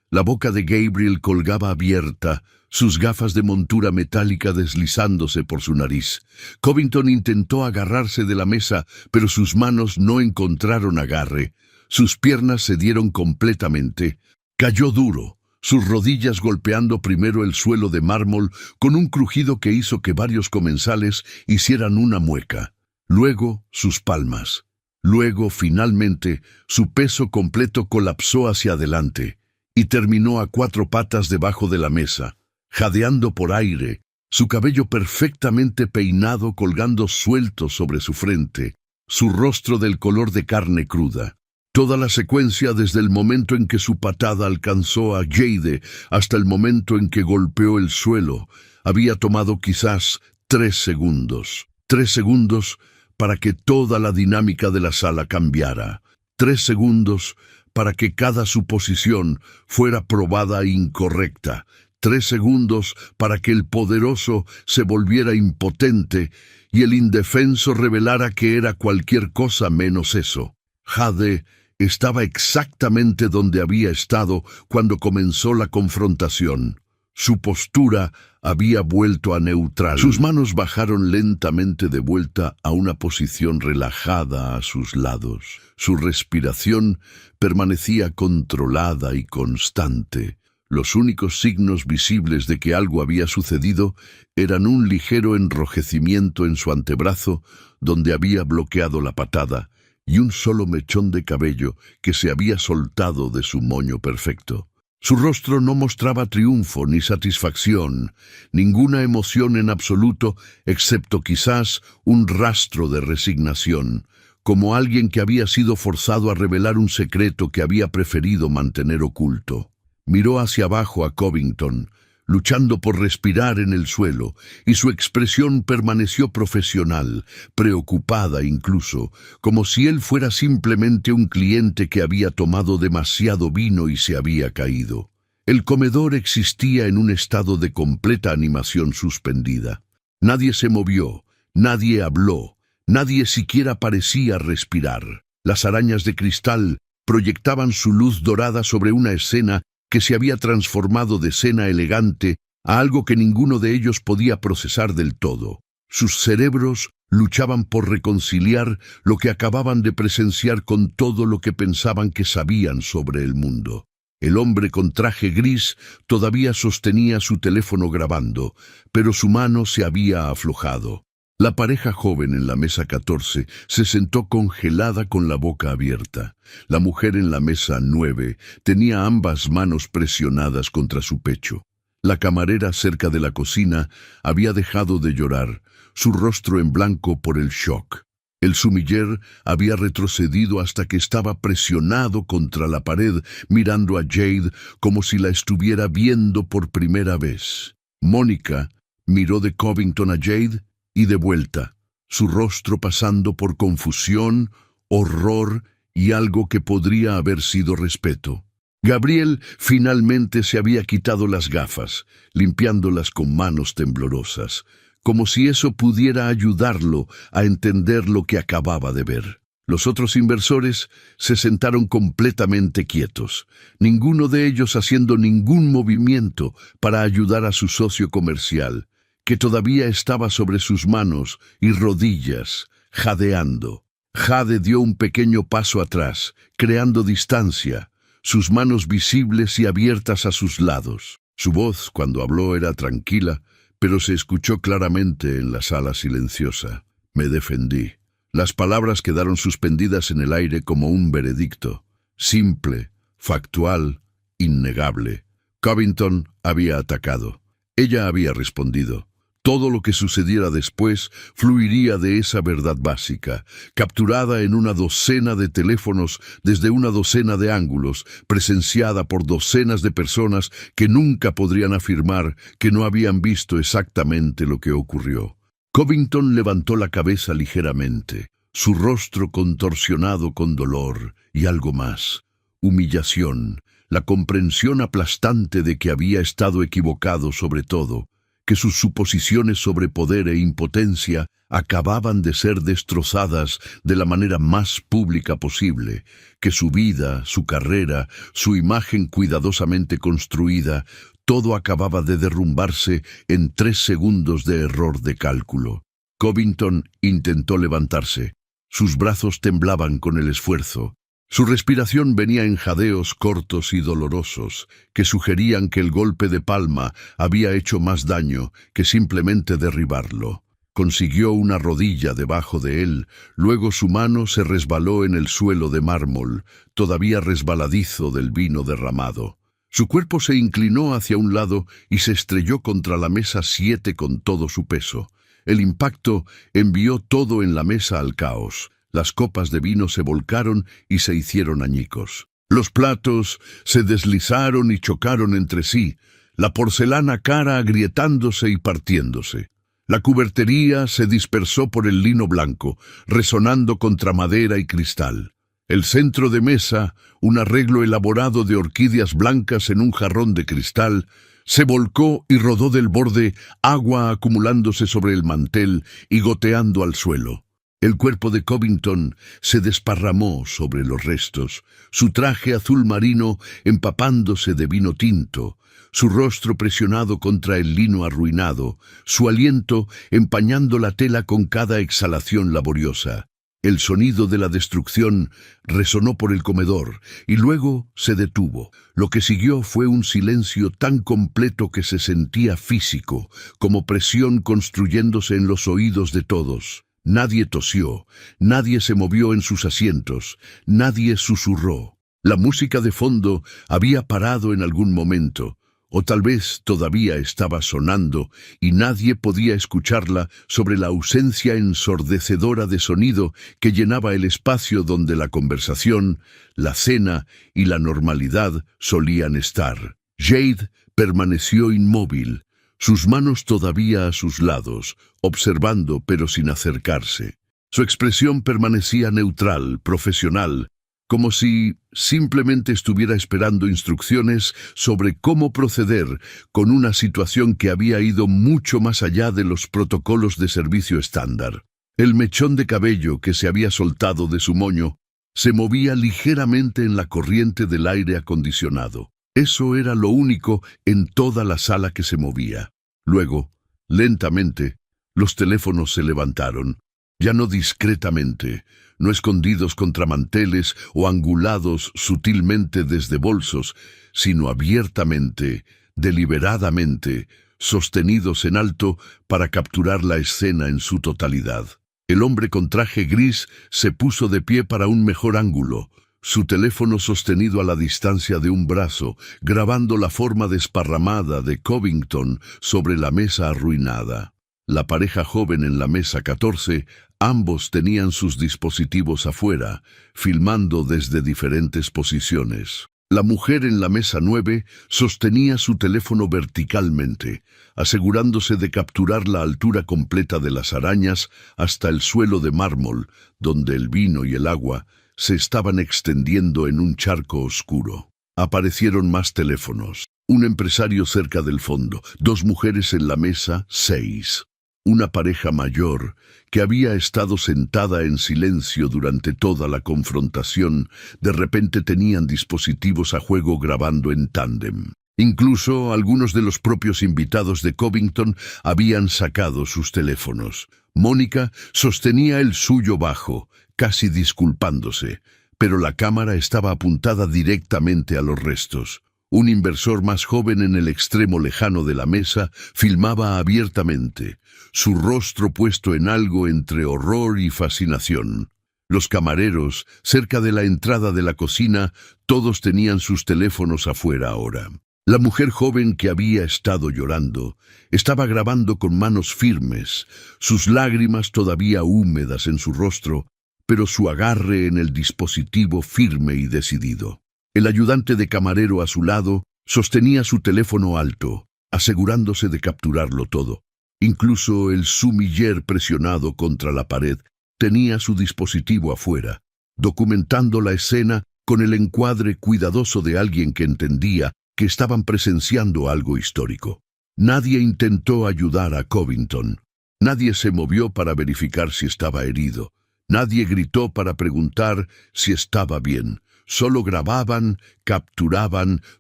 La boca de Gabriel colgaba abierta, sus gafas de montura metálica deslizándose por su nariz. Covington intentó agarrarse de la mesa, pero sus manos no encontraron agarre. Sus piernas cedieron completamente. Cayó duro, sus rodillas golpeando primero el suelo de mármol con un crujido que hizo que varios comensales hicieran una mueca. Luego, sus palmas. Luego, finalmente, su peso completo colapsó hacia adelante y terminó a 4 patas debajo de la mesa, jadeando por aire, su cabello perfectamente peinado colgando suelto sobre su frente, su rostro del color de carne cruda. Toda la secuencia desde el momento en que su patada alcanzó a Jade hasta el momento en que golpeó el suelo había tomado quizás 3 segundos. 3 segundos para que toda la dinámica de la sala cambiara. 3 segundos para que cada suposición fuera probada e incorrecta. 3 segundos para que el poderoso se volviera impotente y el indefenso revelara que era cualquier cosa menos eso. Jade estaba exactamente donde había estado cuando comenzó la confrontación. Su postura había vuelto a neutral. Sus manos bajaron lentamente de vuelta a una posición relajada a sus lados. Su respiración permanecía controlada y constante. Los únicos signos visibles de que algo había sucedido eran un ligero enrojecimiento en su antebrazo, donde había bloqueado la patada, y un solo mechón de cabello que se había soltado de su moño perfecto. Su rostro no mostraba triunfo ni satisfacción, ninguna emoción en absoluto, excepto quizás un rastro de resignación, como alguien que había sido forzado a revelar un secreto que había preferido mantener oculto. Miró hacia abajo a Covington, luchando por respirar en el suelo, y su expresión permaneció profesional, preocupada incluso, como si él fuera simplemente un cliente que había tomado demasiado vino y se había caído. El comedor existía en un estado de completa animación suspendida. Nadie se movió, nadie habló, nadie siquiera parecía respirar. Las arañas de cristal proyectaban su luz dorada sobre una escena que se había transformado de escena elegante a algo que ninguno de ellos podía procesar del todo. Sus cerebros luchaban por reconciliar lo que acababan de presenciar con todo lo que pensaban que sabían sobre el mundo. El hombre con traje gris todavía sostenía su teléfono grabando, pero su mano se había aflojado. La pareja joven en la mesa 14 se sentó congelada con la boca abierta. La mujer en la mesa 9 tenía ambas manos presionadas contra su pecho. La camarera cerca de la cocina había dejado de llorar, su rostro en blanco por el shock. El sumiller había retrocedido hasta que estaba presionado contra la pared, mirando a Jade como si la estuviera viendo por primera vez. Mónica miró de Covington a Jade y de vuelta, su rostro pasando por confusión, horror y algo que podría haber sido respeto. Gabriel finalmente se había quitado las gafas, limpiándolas con manos temblorosas, como si eso pudiera ayudarlo a entender lo que acababa de ver. Los otros inversores se sentaron completamente quietos, ninguno de ellos haciendo ningún movimiento para ayudar a su socio comercial, que todavía estaba sobre sus manos y rodillas, jadeando. Jade dio un pequeño paso atrás, creando distancia, sus manos visibles y abiertas a sus lados. Su voz, cuando habló, era tranquila, pero se escuchó claramente en la sala silenciosa. Me defendí. Las palabras quedaron suspendidas en el aire como un veredicto, simple, factual, innegable. Covington había atacado. Ella había respondido. Todo lo que sucediera después fluiría de esa verdad básica, capturada en una docena de teléfonos desde una docena de ángulos, presenciada por docenas de personas que nunca podrían afirmar que no habían visto exactamente lo que ocurrió. Covington levantó la cabeza ligeramente, su rostro contorsionado con dolor y algo más, humillación, la comprensión aplastante de que había estado equivocado sobre todo, que sus suposiciones sobre poder e impotencia acababan de ser destrozadas de la manera más pública posible, que su vida, su carrera, su imagen cuidadosamente construida, todo acababa de derrumbarse en 3 segundos de error de cálculo. Covington intentó levantarse. Sus brazos temblaban con el esfuerzo. Su respiración venía en jadeos cortos y dolorosos, que sugerían que el golpe de palma había hecho más daño que simplemente derribarlo. Consiguió una rodilla debajo de él, luego su mano se resbaló en el suelo de mármol, todavía resbaladizo del vino derramado. Su cuerpo se inclinó hacia un lado y se estrelló contra la mesa 7 con todo su peso. El impacto envió todo en la mesa al caos. Las copas de vino se volcaron y se hicieron añicos. Los platos se deslizaron y chocaron entre sí, la porcelana cara agrietándose y partiéndose. La cubertería se dispersó por el lino blanco, resonando contra madera y cristal. El centro de mesa, un arreglo elaborado de orquídeas blancas en un jarrón de cristal, se volcó y rodó del borde, agua acumulándose sobre el mantel y goteando al suelo. El cuerpo de Covington se desparramó sobre los restos, su traje azul marino empapándose de vino tinto, su rostro presionado contra el lino arruinado, su aliento empañando la tela con cada exhalación laboriosa. El sonido de la destrucción resonó por el comedor y luego se detuvo. Lo que siguió fue un silencio tan completo que se sentía físico, como presión construyéndose en los oídos de todos. Nadie tosió, nadie se movió en sus asientos, nadie susurró. La música de fondo había parado en algún momento, o tal vez todavía estaba sonando y nadie podía escucharla sobre la ausencia ensordecedora de sonido que llenaba el espacio donde la conversación, la cena y la normalidad solían estar. Jade permaneció inmóvil, sus manos todavía a sus lados, observando pero sin acercarse. Su expresión permanecía neutral, profesional, como si simplemente estuviera esperando instrucciones sobre cómo proceder con una situación que había ido mucho más allá de los protocolos de servicio estándar. El mechón de cabello que se había soltado de su moño se movía ligeramente en la corriente del aire acondicionado. Eso era lo único en toda la sala que se movía. Luego, lentamente, los teléfonos se levantaron, ya no discretamente, no escondidos contra manteles o angulados sutilmente desde bolsos, sino abiertamente, deliberadamente, sostenidos en alto para capturar la escena en su totalidad. El hombre con traje gris se puso de pie para un mejor ángulo, su teléfono sostenido a la distancia de un brazo, grabando la forma desparramada de Covington sobre la mesa arruinada. La pareja joven en la mesa 14, ambos tenían sus dispositivos afuera, filmando desde diferentes posiciones. La mujer en la mesa 9 sostenía su teléfono verticalmente, asegurándose de capturar la altura completa de las arañas hasta el suelo de mármol, donde el vino y el agua se estaban extendiendo en un charco oscuro. Aparecieron más teléfonos. Un empresario cerca del fondo, 2 mujeres en la mesa 6. Una pareja mayor que había estado sentada en silencio durante toda la confrontación, de repente tenían dispositivos a juego grabando en tándem. Incluso algunos de los propios invitados de Covington habían sacado sus teléfonos. Mónica sostenía el suyo bajo, casi disculpándose, pero la cámara estaba apuntada directamente a los restos. Un inversor más joven en el extremo lejano de la mesa filmaba abiertamente, su rostro puesto en algo entre horror y fascinación. Los camareros, cerca de la entrada de la cocina, todos tenían sus teléfonos afuera ahora. La mujer joven que había estado llorando estaba grabando con manos firmes, sus lágrimas todavía húmedas en su rostro, pero su agarre en el dispositivo firme y decidido. El ayudante de camarero a su lado sostenía su teléfono alto, asegurándose de capturarlo todo. Incluso el sumiller presionado contra la pared tenía su dispositivo afuera, documentando la escena con el encuadre cuidadoso de alguien que entendía que estaban presenciando algo histórico. Nadie intentó ayudar a Covington. Nadie se movió para verificar si estaba herido. Nadie gritó para preguntar si estaba bien. Solo grababan, capturaban,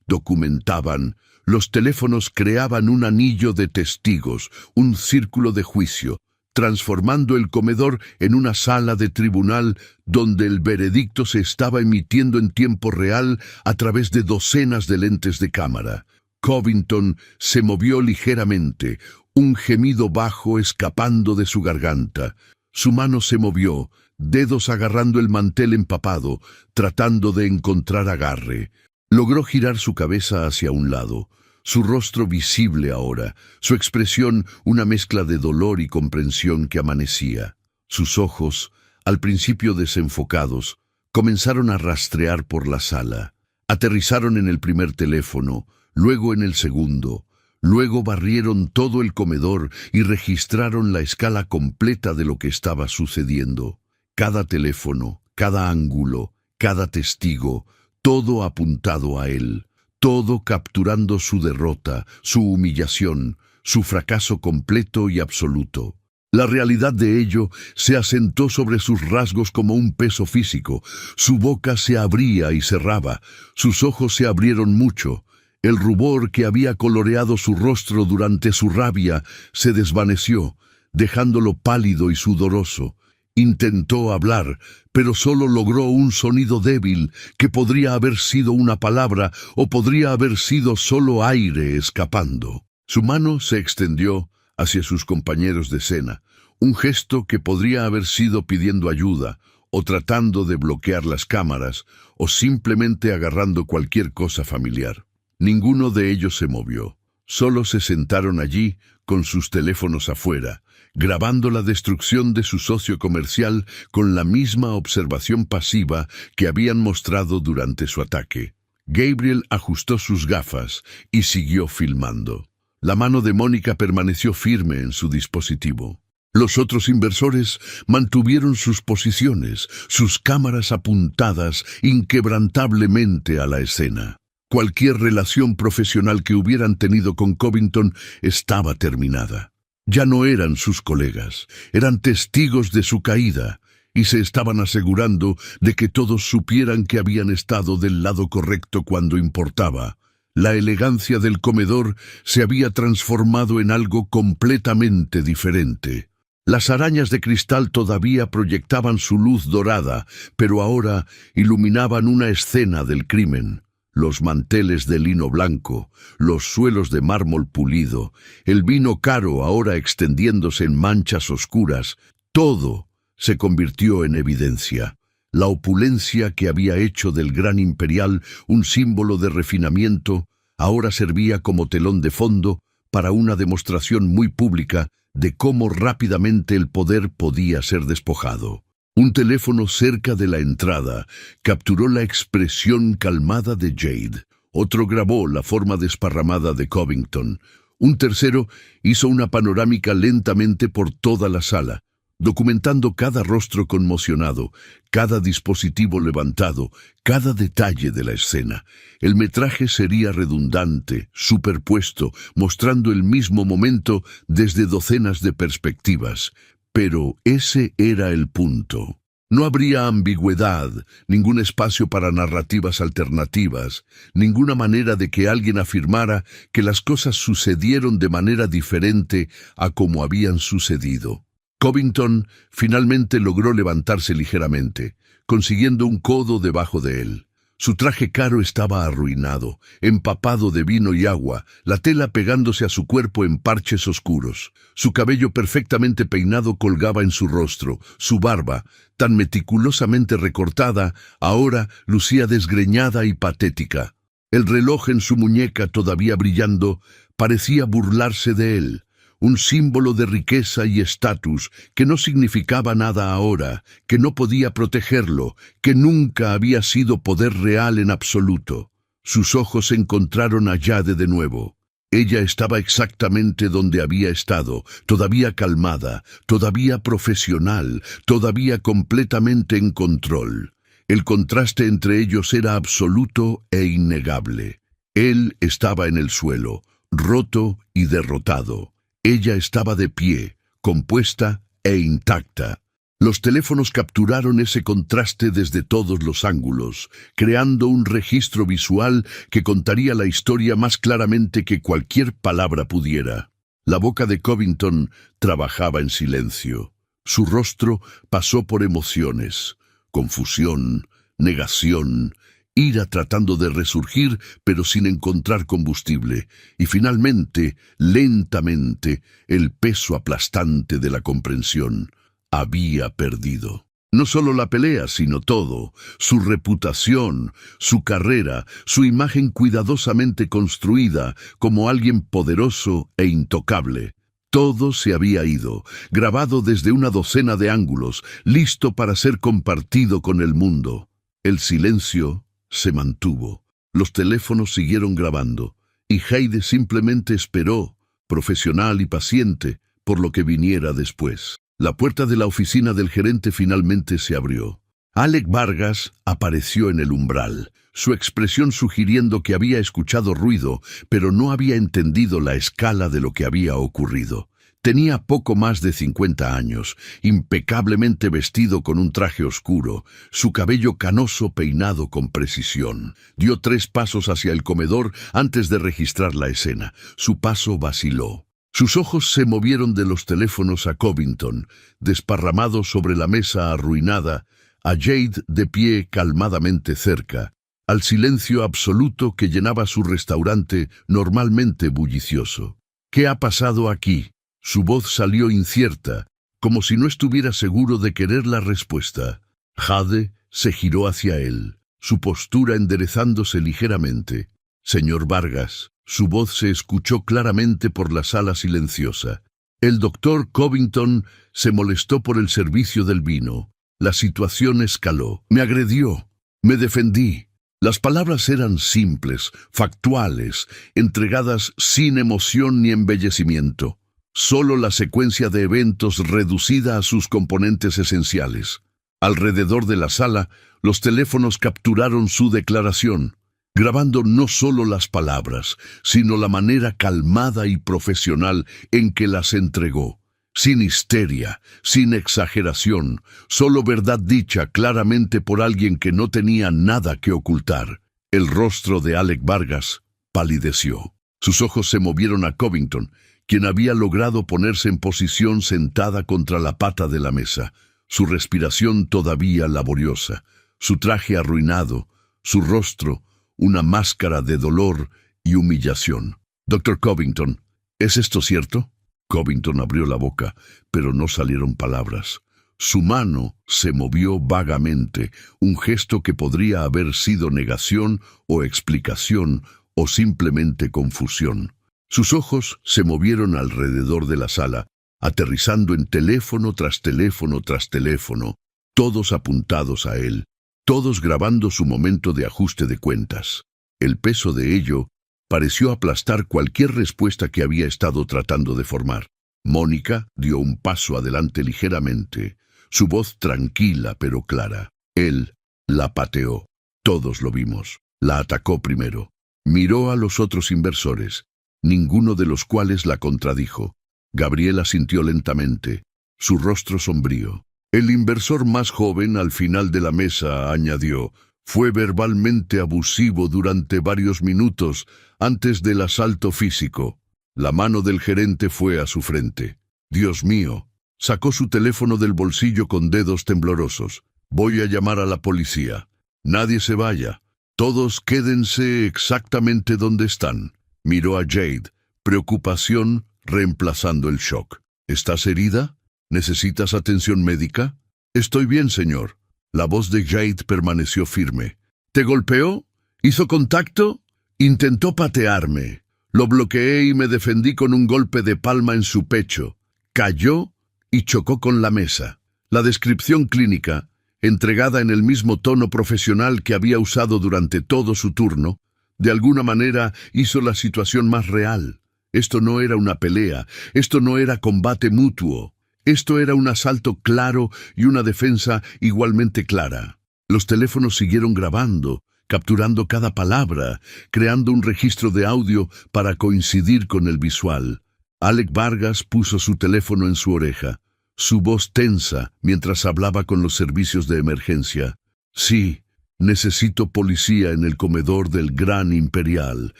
documentaban. Los teléfonos creaban un anillo de testigos, un círculo de juicio, transformando el comedor en una sala de tribunal donde el veredicto se estaba emitiendo en tiempo real a través de docenas de lentes de cámara. Covington se movió ligeramente, un gemido bajo escapando de su garganta. Su mano se movió, dedos agarrando el mantel empapado, tratando de encontrar agarre. Logró girar su cabeza hacia un lado. Su rostro visible ahora, su expresión una mezcla de dolor y comprensión que amanecía. Sus ojos, al principio desenfocados, comenzaron a rastrear por la sala. Aterrizaron en el primer teléfono, luego en el segundo. Luego barrieron todo el comedor y registraron la escala completa de lo que estaba sucediendo. Cada teléfono, cada ángulo, cada testigo, todo apuntado a él. Todo capturando su derrota, su humillación, su fracaso completo y absoluto. La realidad de ello se asentó sobre sus rasgos como un peso físico. Su boca se abría y cerraba, sus ojos se abrieron mucho. El rubor que había coloreado su rostro durante su rabia se desvaneció, dejándolo pálido y sudoroso. Intentó hablar, pero solo logró un sonido débil que podría haber sido una palabra o podría haber sido solo aire escapando. Su mano se extendió hacia sus compañeros de escena, un gesto que podría haber sido pidiendo ayuda o tratando de bloquear las cámaras o simplemente agarrando cualquier cosa familiar. Ninguno de ellos se movió. Solo se sentaron allí con sus teléfonos afuera, grabando la destrucción de su socio comercial con la misma observación pasiva que habían mostrado durante su ataque. Gabriel ajustó sus gafas y siguió filmando. La mano de Mónica permaneció firme en su dispositivo. Los otros inversores mantuvieron sus posiciones, sus cámaras apuntadas inquebrantablemente a la escena. Cualquier relación profesional que hubieran tenido con Covington estaba terminada. Ya no eran sus colegas, eran testigos de su caída, y se estaban asegurando de que todos supieran que habían estado del lado correcto cuando importaba. La elegancia del comedor se había transformado en algo completamente diferente. Las arañas de cristal todavía proyectaban su luz dorada, pero ahora iluminaban una escena del crimen. Los manteles de lino blanco, los suelos de mármol pulido, el vino caro ahora extendiéndose en manchas oscuras, todo se convirtió en evidencia. La opulencia que había hecho del gran imperial un símbolo de refinamiento, ahora servía como telón de fondo para una demostración muy pública de cómo rápidamente el poder podía ser despojado. Un teléfono cerca de la entrada capturó la expresión calmada de Jade. Otro grabó la forma desparramada de Covington. Un tercero hizo una panorámica lentamente por toda la sala, documentando cada rostro conmocionado, cada dispositivo levantado, cada detalle de la escena. El metraje sería redundante, superpuesto, mostrando el mismo momento desde docenas de perspectivas. Pero ese era el punto. No habría ambigüedad, ningún espacio para narrativas alternativas, ninguna manera de que alguien afirmara que las cosas sucedieron de manera diferente a como habían sucedido. Covington finalmente logró levantarse ligeramente, consiguiendo un codo debajo de él. Su traje caro estaba arruinado, empapado de vino y agua, la tela pegándose a su cuerpo en parches oscuros. Su cabello perfectamente peinado colgaba en su rostro. Su barba, tan meticulosamente recortada, ahora lucía desgreñada y patética. El reloj en su muñeca, todavía brillando, parecía burlarse de él, un símbolo de riqueza y estatus que no significaba nada ahora, que no podía protegerlo, que nunca había sido poder real en absoluto. Sus ojos se encontraron a Jade de nuevo. Ella estaba exactamente donde había estado, todavía calmada, todavía profesional, todavía completamente en control. El contraste entre ellos era absoluto e innegable. Él estaba en el suelo, roto y derrotado. Ella estaba de pie, compuesta e intacta. Los teléfonos capturaron ese contraste desde todos los ángulos, creando un registro visual que contaría la historia más claramente que cualquier palabra pudiera. La boca de Covington trabajaba en silencio. Su rostro pasó por emociones, confusión, negación, ira tratando de resurgir pero sin encontrar combustible, y finalmente, lentamente, el peso aplastante de la comprensión. Había perdido. No solo la pelea, sino todo, su reputación, su carrera, su imagen cuidadosamente construida como alguien poderoso e intocable. Todo se había ido, grabado desde una docena de ángulos, listo para ser compartido con el mundo. El silencio se mantuvo. Los teléfonos siguieron grabando, y Jade simplemente esperó, profesional y paciente, por lo que viniera después. La puerta de la oficina del gerente finalmente se abrió. Alec Vargas apareció en el umbral, su expresión sugiriendo que había escuchado ruido, pero no había entendido la escala de lo que había ocurrido. Tenía poco más de 50 años, impecablemente vestido con un traje oscuro, su cabello canoso peinado con precisión. Dio 3 pasos hacia el comedor antes de registrar la escena. Su paso vaciló. Sus ojos se movieron de los teléfonos a Covington, desparramado sobre la mesa arruinada, a Jade de pie calmadamente cerca, al silencio absoluto que llenaba su restaurante normalmente bullicioso. ¿Qué ha pasado aquí? Su voz salió incierta, como si no estuviera seguro de querer la respuesta. Jade se giró hacia él, su postura enderezándose ligeramente. Señor Vargas. Su voz se escuchó claramente por la sala silenciosa. El doctor Covington se molestó por el servicio del vino. La situación escaló. Me agredió. Me defendí. Las palabras eran simples, factuales, entregadas sin emoción ni embellecimiento. Solo la secuencia de eventos reducida a sus componentes esenciales. Alrededor de la sala, los teléfonos capturaron su declaración, grabando no solo las palabras, sino la manera calmada y profesional en que las entregó. Sin histeria, sin exageración, solo verdad dicha claramente por alguien que no tenía nada que ocultar. El rostro de Alec Vargas palideció. Sus ojos se movieron a Covington, quien había logrado ponerse en posición sentada contra la pata de la mesa, su respiración todavía laboriosa, su traje arruinado, su rostro una máscara de dolor y humillación. Dr. Covington, ¿es esto cierto? Covington abrió la boca, pero no salieron palabras. Su mano se movió vagamente, un gesto que podría haber sido negación o explicación o simplemente confusión. Sus ojos se movieron alrededor de la sala, aterrizando en teléfono tras teléfono tras teléfono, todos apuntados a él, todos grabando su momento de ajuste de cuentas. El peso de ello pareció aplastar cualquier respuesta que había estado tratando de formar. Mónica dio un paso adelante ligeramente, su voz tranquila pero clara. Él la pateó. Todos lo vimos. La atacó primero. Miró a los otros inversores, ninguno de los cuales la contradijo. Gabriela sintió lentamente, su rostro sombrío. El inversor más joven al final de la mesa añadió, fue verbalmente abusivo durante varios minutos antes del asalto físico. La mano del gerente fue a su frente. Dios mío. Sacó su teléfono del bolsillo con dedos temblorosos. Voy a llamar a la policía. Nadie se vaya. Todos quédense exactamente donde están. Miró a Jade, preocupación reemplazando el shock. ¿Estás herida? ¿Necesitas atención médica? Estoy bien, señor. La voz de Jade permaneció firme. ¿Te golpeó? ¿Hizo contacto? Intentó patearme. Lo bloqueé y me defendí con un golpe de palma en su pecho. Cayó y chocó con la mesa. La descripción clínica, entregada en el mismo tono profesional que había usado durante todo su turno, de alguna manera hizo la situación más real. Esto no era una pelea, esto no era combate mutuo. Esto era un asalto claro y una defensa igualmente clara. Los teléfonos siguieron grabando, capturando cada palabra, creando un registro de audio para coincidir con el visual. Alec Vargas puso su teléfono en su oreja, su voz tensa mientras hablaba con los servicios de emergencia. Sí, necesito policía en el comedor del Gran Imperial.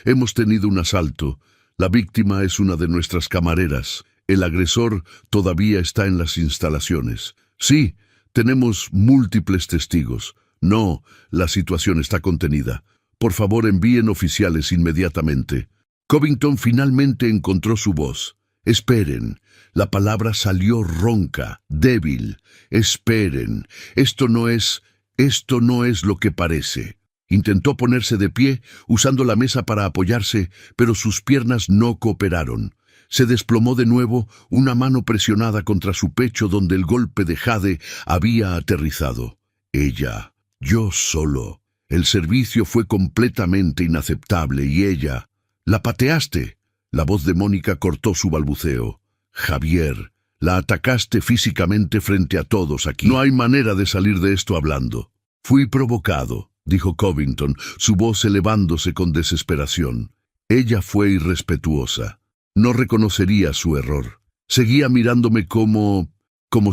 Hemos tenido un asalto. La víctima es una de nuestras camareras. El agresor todavía está en las instalaciones. Sí, tenemos múltiples testigos. No, la situación está contenida. Por favor, envíen oficiales inmediatamente. Covington finalmente encontró su voz. Esperen. La palabra salió ronca, débil. Esperen. Esto no es lo que parece. Intentó ponerse de pie, usando la mesa para apoyarse, pero sus piernas no cooperaron. Se desplomó de nuevo, una mano presionada contra su pecho donde el golpe de Jade había aterrizado. Ella, yo solo. El servicio fue completamente inaceptable y ella... «¿La pateaste?» La voz de Mónica cortó su balbuceo. «Javier, la atacaste físicamente frente a todos aquí. No hay manera de salir de esto hablando». «Fui provocado», dijo Covington, su voz elevándose con desesperación. Ella fue irrespetuosa. No reconocería su error. Seguía mirándome como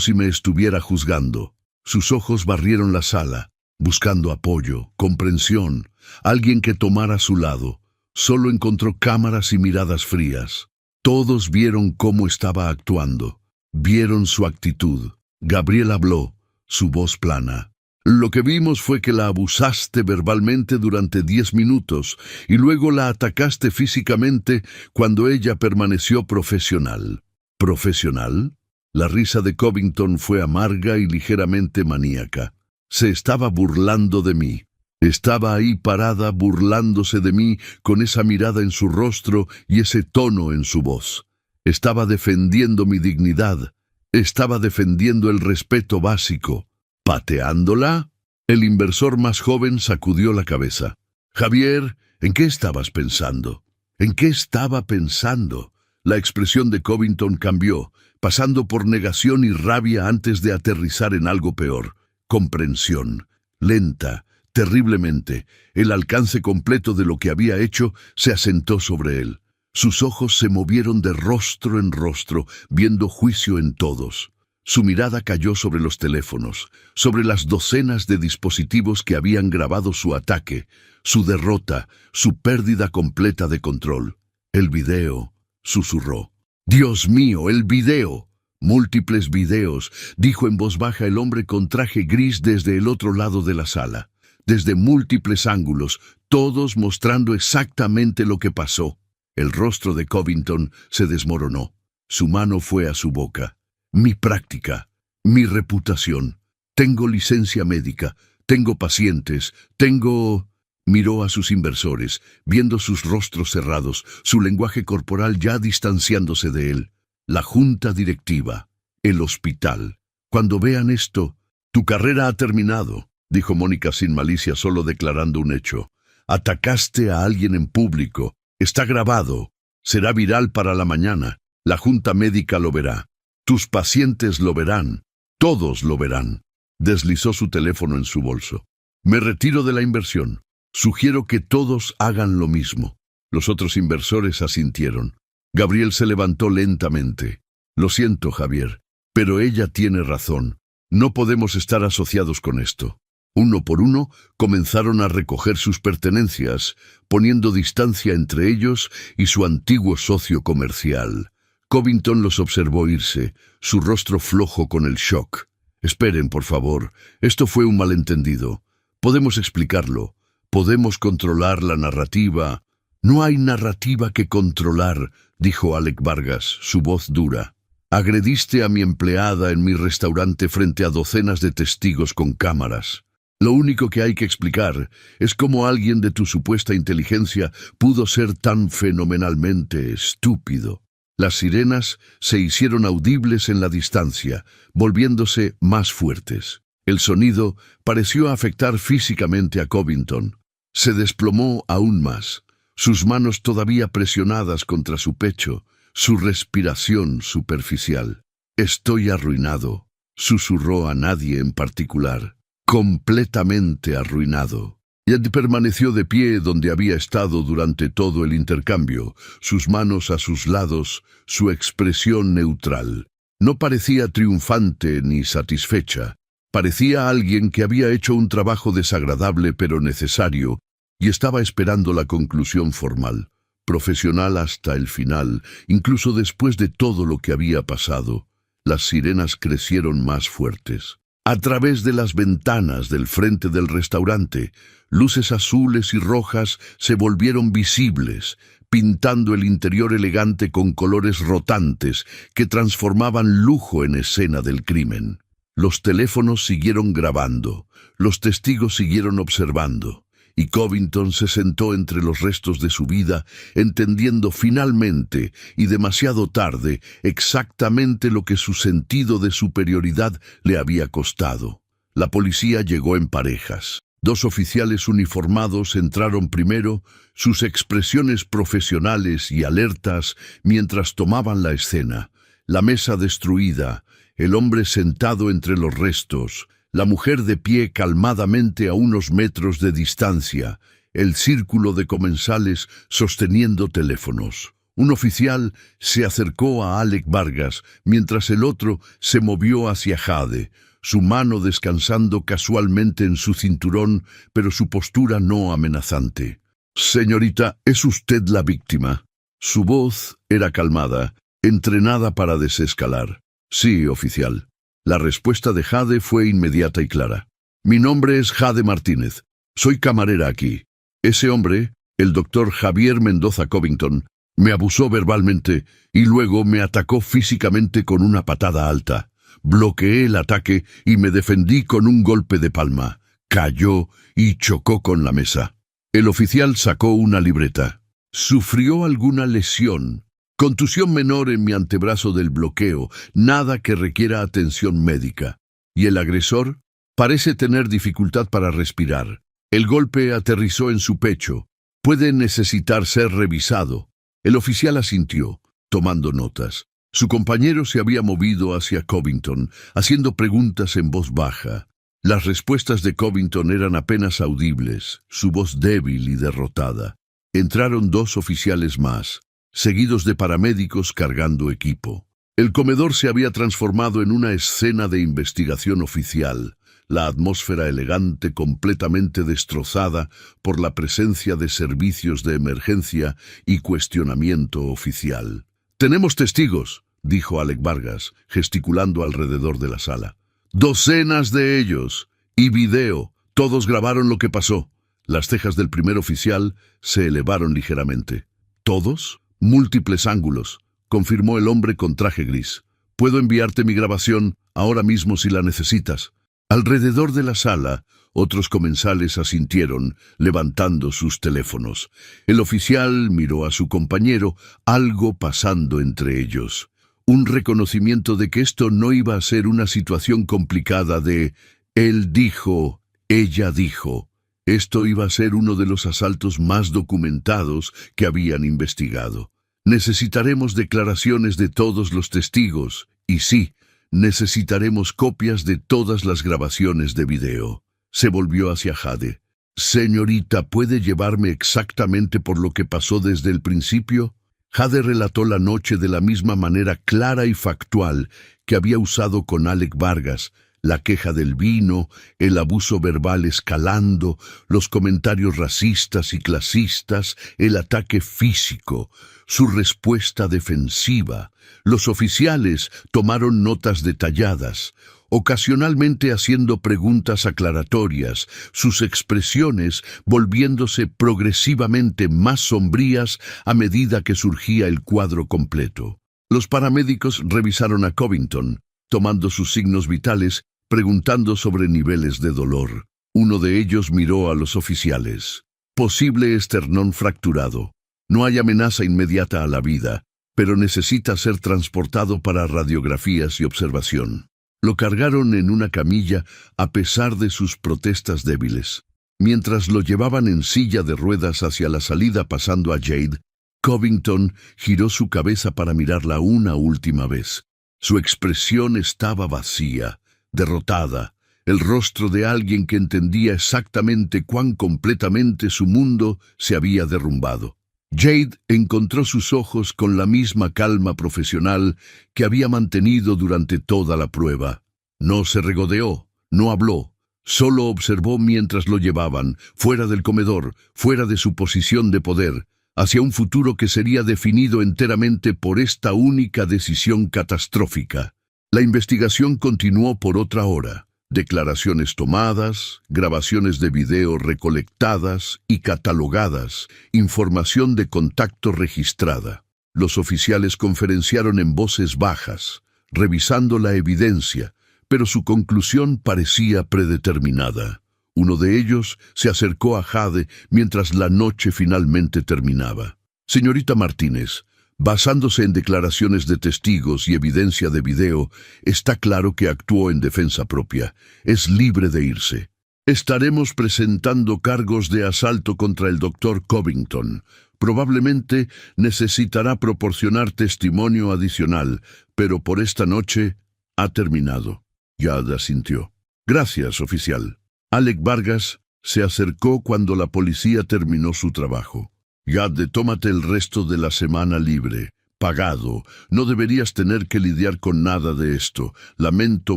si me estuviera juzgando. Sus ojos barrieron la sala, buscando apoyo, comprensión, alguien que tomara su lado. Solo encontró cámaras y miradas frías. Todos vieron cómo estaba actuando. Vieron su actitud. Gabriel habló, su voz plana. «Lo que vimos fue que la abusaste verbalmente durante 10 minutos y luego la atacaste físicamente cuando ella permaneció profesional». ¿Profesional? La risa de Covington fue amarga y ligeramente maníaca. Se estaba burlando de mí. Estaba ahí parada burlándose de mí con esa mirada en su rostro y ese tono en su voz. Estaba defendiendo mi dignidad. Estaba defendiendo el respeto básico. ¿Pateándola? El inversor más joven sacudió la cabeza. «Javier, ¿en qué estabas pensando?» «¿En qué estaba pensando?» La expresión de Covington cambió, pasando por negación y rabia antes de aterrizar en algo peor. Comprensión. Lenta, terriblemente, el alcance completo de lo que había hecho se asentó sobre él. Sus ojos se movieron de rostro en rostro, viendo juicio en todos. Su mirada cayó sobre los teléfonos, sobre las docenas de dispositivos que habían grabado su ataque, su derrota, su pérdida completa de control. «El video», susurró. «Dios mío, el video». «Múltiples videos», dijo en voz baja el hombre con traje gris desde el otro lado de la sala. Desde múltiples ángulos, todos mostrando exactamente lo que pasó. El rostro de Covington se desmoronó. Su mano fue a su boca. «Mi práctica, mi reputación. Tengo licencia médica, tengo pacientes, tengo...» Miró a sus inversores, viendo sus rostros cerrados, su lenguaje corporal ya distanciándose de él. La junta directiva, el hospital. «Cuando vean esto, tu carrera ha terminado», dijo Mónica sin malicia, solo declarando un hecho. «Atacaste a alguien en público. Está grabado. Será viral para la mañana. La junta médica lo verá. Tus pacientes lo verán. Todos lo verán». Deslizó su teléfono en su bolso. «Me retiro de la inversión. Sugiero que todos hagan lo mismo». Los otros inversores asintieron. Gabriel se levantó lentamente. «Lo siento, Javier, pero ella tiene razón. No podemos estar asociados con esto». Uno por uno comenzaron a recoger sus pertenencias, poniendo distancia entre ellos y su antiguo socio comercial. Covington los observó irse, su rostro flojo con el shock. «Esperen, por favor. Esto fue un malentendido. Podemos explicarlo. Podemos controlar la narrativa». «No hay narrativa que controlar», dijo Alec Vargas, su voz dura. «Agrediste a mi empleada en mi restaurante frente a docenas de testigos con cámaras. Lo único que hay que explicar es cómo alguien de tu supuesta inteligencia pudo ser tan fenomenalmente estúpido. Las sirenas se hicieron audibles en la distancia, volviéndose más fuertes. El sonido pareció afectar físicamente a Covington. Se desplomó aún más, sus manos todavía presionadas contra su pecho, su respiración superficial. «Estoy arruinado», susurró a nadie en particular. «Completamente arruinado». Ed permaneció de pie donde había estado durante todo el intercambio, sus manos a sus lados, su expresión neutral. No parecía triunfante ni satisfecha. Parecía alguien que había hecho un trabajo desagradable pero necesario y estaba esperando la conclusión formal, profesional hasta el final, incluso después de todo lo que había pasado. Las sirenas crecieron más fuertes. A través de las ventanas del frente del restaurante, luces azules y rojas se volvieron visibles, pintando el interior elegante con colores rotantes que transformaban lujo en escena del crimen. Los teléfonos siguieron grabando, los testigos siguieron observando, y Covington se sentó entre los restos de su vida, entendiendo finalmente, y demasiado tarde, exactamente lo que su sentido de superioridad le había costado. La policía llegó en parejas. 2 oficiales uniformados entraron primero, sus expresiones profesionales y alertas mientras tomaban la escena. La mesa destruida, el hombre sentado entre los restos, la mujer de pie calmadamente a unos metros de distancia, el círculo de comensales sosteniendo teléfonos. Un oficial se acercó a Alec Vargas, mientras el otro se movió hacia Jade, su mano descansando casualmente en su cinturón, pero su postura no amenazante. «Señorita, ¿es usted la víctima?» Su voz era calmada, entrenada para desescalar. «Sí, oficial». La respuesta de Jade fue inmediata y clara. «Mi nombre es Jade Martínez. Soy camarera aquí. Ese hombre, el doctor Javier Mendoza Covington, me abusó verbalmente y luego me atacó físicamente con una patada alta. Bloqueé el ataque y me defendí con un golpe de palma. Cayó y chocó con la mesa». El oficial sacó una libreta. «¿Sufrió alguna lesión?» «Contusión menor en mi antebrazo del bloqueo, nada que requiera atención médica. ¿Y el agresor?» «Parece tener dificultad para respirar. El golpe aterrizó en su pecho. Puede necesitar ser revisado». El oficial asintió, tomando notas. Su compañero se había movido hacia Covington, haciendo preguntas en voz baja. Las respuestas de Covington eran apenas audibles, su voz débil y derrotada. Entraron 2 oficiales más, seguidos de paramédicos cargando equipo. El comedor se había transformado en una escena de investigación oficial, la atmósfera elegante completamente destrozada por la presencia de servicios de emergencia y cuestionamiento oficial. «Tenemos testigos», dijo Alec Vargas, gesticulando alrededor de la sala. «Docenas de ellos. Y video. Todos grabaron lo que pasó». Las cejas del primer oficial se elevaron ligeramente. «¿Todos?» «Múltiples ángulos», confirmó el hombre con traje gris. «Puedo enviarte mi grabación ahora mismo si la necesitas». Alrededor de la sala, otros comensales asintieron, levantando sus teléfonos. El oficial miró a su compañero, algo pasando entre ellos. Un reconocimiento de que esto no iba a ser una situación complicada de «él dijo, ella dijo». Esto iba a ser uno de los asaltos más documentados que habían investigado. Necesitaremos declaraciones de todos los testigos, y sí, necesitaremos copias de todas las grabaciones de video. Se volvió hacia Jade. «Señorita, ¿puede llevarme exactamente por lo que pasó desde el principio?» Jade relató la noche de la misma manera clara y factual que había usado con Alec Vargas, la queja del vino, el abuso verbal escalando, los comentarios racistas y clasistas, el ataque físico, su respuesta defensiva. Los oficiales tomaron notas detalladas, ocasionalmente haciendo preguntas aclaratorias, sus expresiones volviéndose progresivamente más sombrías a medida que surgía el cuadro completo. Los paramédicos revisaron a Covington, tomando sus signos vitales, preguntando sobre niveles de dolor. Uno de ellos miró a los oficiales. Posible esternón fracturado. No hay amenaza inmediata a la vida, pero necesita ser transportado para radiografías y observación. Lo cargaron en una camilla a pesar de sus protestas débiles. Mientras lo llevaban en silla de ruedas hacia la salida pasando a Jade, Covington giró su cabeza para mirarla una última vez. Su expresión estaba vacía, derrotada, el rostro de alguien que entendía exactamente cuán completamente su mundo se había derrumbado. Jade encontró sus ojos con la misma calma profesional que había mantenido durante toda la prueba. No se regodeó, no habló, solo observó mientras lo llevaban, fuera del comedor, fuera de su posición de poder, hacia un futuro que sería definido enteramente por esta única decisión catastrófica. La investigación continuó por otra hora. Declaraciones tomadas, grabaciones de video recolectadas y catalogadas, información de contacto registrada. Los oficiales conferenciaron en voces bajas, revisando la evidencia, pero su conclusión parecía predeterminada. Uno de ellos se acercó a Jade mientras la noche finalmente terminaba. «Señorita Martínez, basándose en declaraciones de testigos y evidencia de video, está claro que actuó en defensa propia. Es libre de irse. Estaremos presentando cargos de asalto contra el Dr. Covington. Probablemente necesitará proporcionar testimonio adicional, pero por esta noche ha terminado». Jade asintió. «Gracias, oficial». Alec Vargas se acercó cuando la policía terminó su trabajo. «Jade, tómate el resto de la semana libre, pagado. No deberías tener que lidiar con nada de esto. Lamento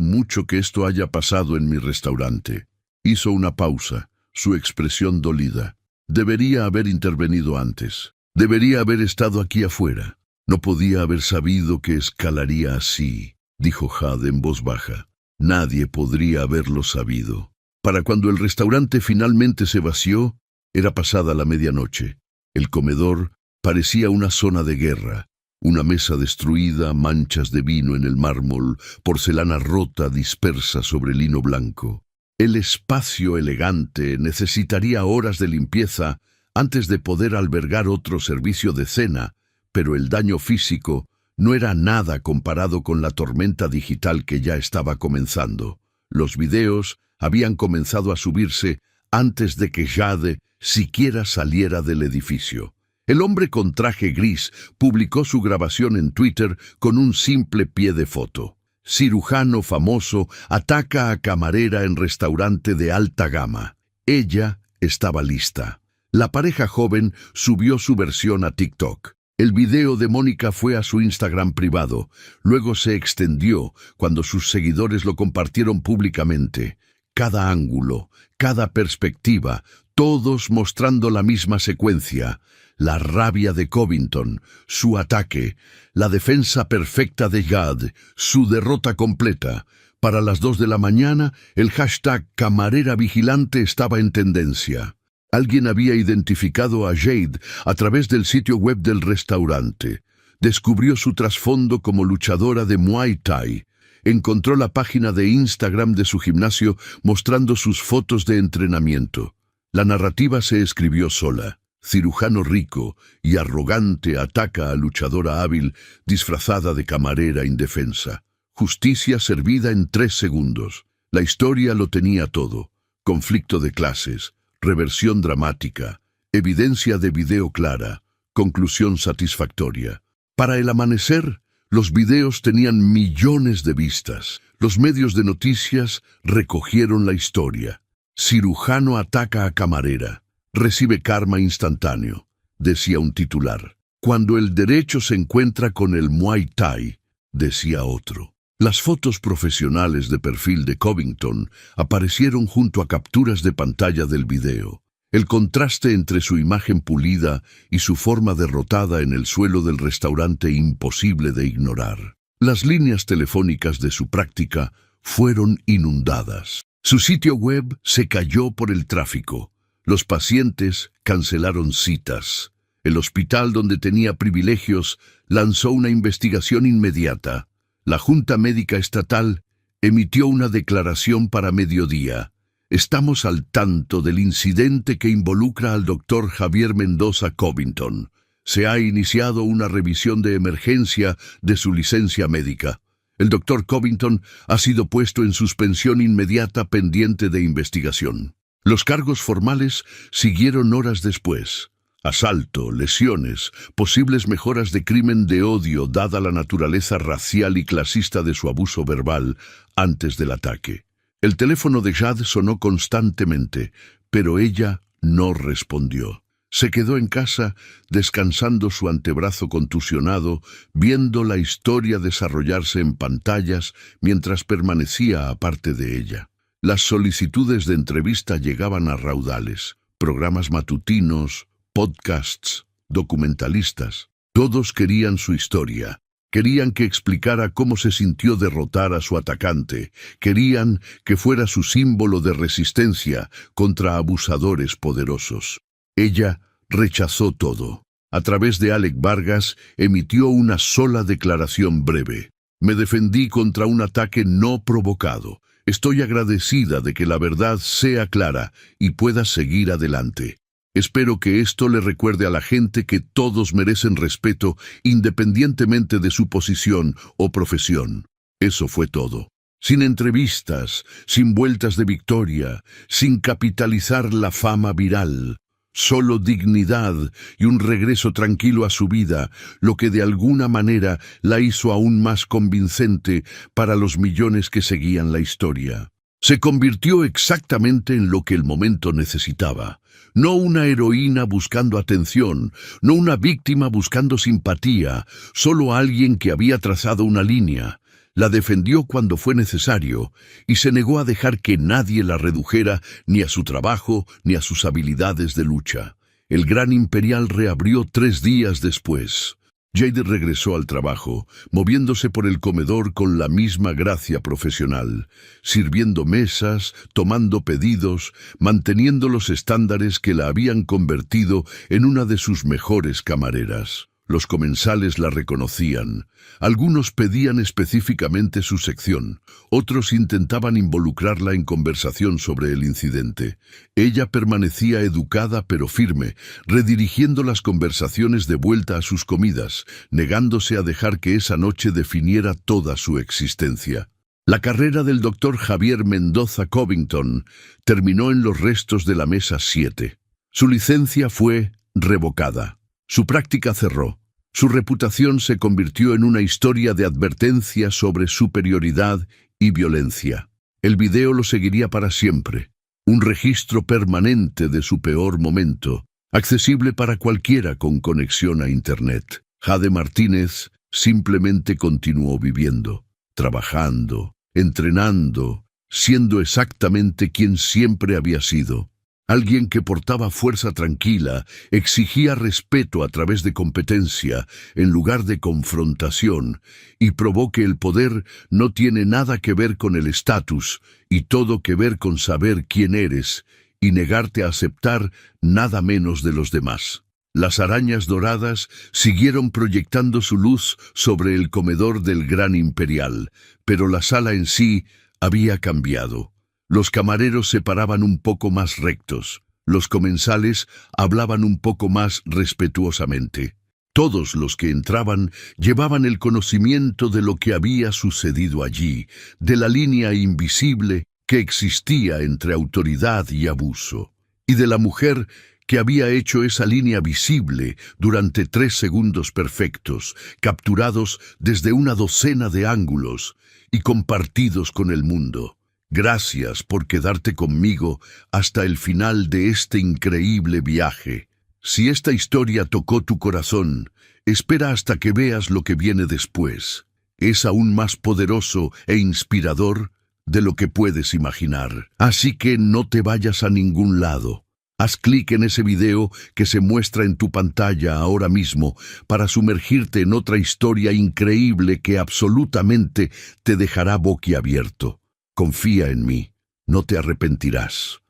mucho que esto haya pasado en mi restaurante». Hizo una pausa, su expresión dolida. «Debería haber intervenido antes. Debería haber estado aquí afuera. No podía haber sabido que escalaría así», dijo Jade en voz baja. «Nadie podría haberlo sabido». Para cuando el restaurante finalmente se vació, era pasada la medianoche. El comedor parecía una zona de guerra. Una mesa destruida, manchas de vino en el mármol, porcelana rota dispersa sobre lino blanco. El espacio elegante necesitaría horas de limpieza antes de poder albergar otro servicio de cena, pero el daño físico no era nada comparado con la tormenta digital que ya estaba comenzando. Los videos habían comenzado a subirse antes de que Jade siquiera saliera del edificio. El hombre con traje gris publicó su grabación en Twitter con un simple pie de foto. «Cirujano famoso ataca a camarera en restaurante de alta gama». Ella estaba lista. La pareja joven subió su versión a TikTok. El video de Mónica fue a su Instagram privado. Luego se extendió cuando sus seguidores lo compartieron públicamente. Cada ángulo, cada perspectiva, todos mostrando la misma secuencia. La rabia de Covington, su ataque, la defensa perfecta de Jade, su derrota completa. Para las 2 de la mañana, el hashtag Camarera Vigilante estaba en tendencia. Alguien había identificado a Jade a través del sitio web del restaurante. Descubrió su trasfondo como luchadora de Muay Thai. Encontró la página de Instagram de su gimnasio mostrando sus fotos de entrenamiento. La narrativa se escribió sola. Cirujano rico y arrogante ataca a luchadora hábil disfrazada de camarera indefensa. Justicia servida en 3 segundos. La historia lo tenía todo. Conflicto de clases, reversión dramática, evidencia de video clara, conclusión satisfactoria. Para el amanecer, los videos tenían millones de vistas. Los medios de noticias recogieron la historia. Cirujano ataca a camarera. Recibe karma instantáneo, decía un titular. Cuando el derecho se encuentra con el Muay Thai, decía otro. Las fotos profesionales de perfil de Covington aparecieron junto a capturas de pantalla del video. El contraste entre su imagen pulida y su forma derrotada en el suelo del restaurante imposible de ignorar. Las líneas telefónicas de su práctica fueron inundadas. Su sitio web se cayó por el tráfico. Los pacientes cancelaron citas. El hospital donde tenía privilegios lanzó una investigación inmediata. La Junta Médica Estatal emitió una declaración para mediodía. Estamos al tanto del incidente que involucra al doctor Javier Mendoza Covington. Se ha iniciado una revisión de emergencia de su licencia médica. El doctor Covington ha sido puesto en suspensión inmediata pendiente de investigación. Los cargos formales siguieron horas después. Asalto, lesiones, posibles mejoras de crimen de odio dada la naturaleza racial y clasista de su abuso verbal antes del ataque. El teléfono de Jade sonó constantemente, pero ella no respondió. Se quedó en casa, descansando su antebrazo contusionado, viendo la historia desarrollarse en pantallas mientras permanecía aparte de ella. Las solicitudes de entrevista llegaban a raudales. Programas matutinos, podcasts, documentalistas. Todos querían su historia. Querían que explicara cómo se sintió derrotar a su atacante. Querían que fuera su símbolo de resistencia contra abusadores poderosos. Ella rechazó todo. A través de Alec Vargas emitió una sola declaración breve. Me defendí contra un ataque no provocado. Estoy agradecida de que la verdad sea clara y pueda seguir adelante. Espero que esto le recuerde a la gente que todos merecen respeto independientemente de su posición o profesión. Eso fue todo. Sin entrevistas, sin vueltas de victoria, sin capitalizar la fama viral. Solo dignidad y un regreso tranquilo a su vida, lo que de alguna manera la hizo aún más convincente para los millones que seguían la historia. Se convirtió exactamente en lo que el momento necesitaba. No una heroína buscando atención, no una víctima buscando simpatía, solo alguien que había trazado una línea. La defendió cuando fue necesario y se negó a dejar que nadie la redujera ni a su trabajo ni a sus habilidades de lucha. El Gran Imperial reabrió 3 días después. Jade regresó al trabajo, moviéndose por el comedor con la misma gracia profesional, sirviendo mesas, tomando pedidos, manteniendo los estándares que la habían convertido en una de sus mejores camareras. Los comensales la reconocían. Algunos pedían específicamente su sección, otros intentaban involucrarla en conversación sobre el incidente. Ella permanecía educada pero firme, redirigiendo las conversaciones de vuelta a sus comidas, negándose a dejar que esa noche definiera toda su existencia. La carrera del doctor Javier Mendoza Covington terminó en los restos de la mesa 7. Su licencia fue revocada. Su práctica cerró. Su reputación se convirtió en una historia de advertencia sobre superioridad y violencia. El video lo seguiría para siempre. Un registro permanente de su peor momento, accesible para cualquiera con conexión a Internet. Jade Martínez simplemente continuó viviendo, trabajando, entrenando, siendo exactamente quien siempre había sido. Alguien que portaba fuerza tranquila, exigía respeto a través de competencia, en lugar de confrontación, y probó que el poder no tiene nada que ver con el estatus, y todo que ver con saber quién eres, y negarte a aceptar nada menos de los demás. Las arañas doradas siguieron proyectando su luz sobre el comedor del Gran Imperial, pero la sala en sí había cambiado. Los camareros se paraban un poco más rectos. Los comensales hablaban un poco más respetuosamente. Todos los que entraban llevaban el conocimiento de lo que había sucedido allí, de la línea invisible que existía entre autoridad y abuso, y de la mujer que había hecho esa línea visible durante 3 segundos perfectos, capturados desde una docena de ángulos y compartidos con el mundo. Gracias por quedarte conmigo hasta el final de este increíble viaje. Si esta historia tocó tu corazón, espera hasta que veas lo que viene después. Es aún más poderoso e inspirador de lo que puedes imaginar. Así que no te vayas a ningún lado. Haz clic en ese video que se muestra en tu pantalla ahora mismo para sumergirte en otra historia increíble que absolutamente te dejará boquiabierto. Confía en mí, no te arrepentirás.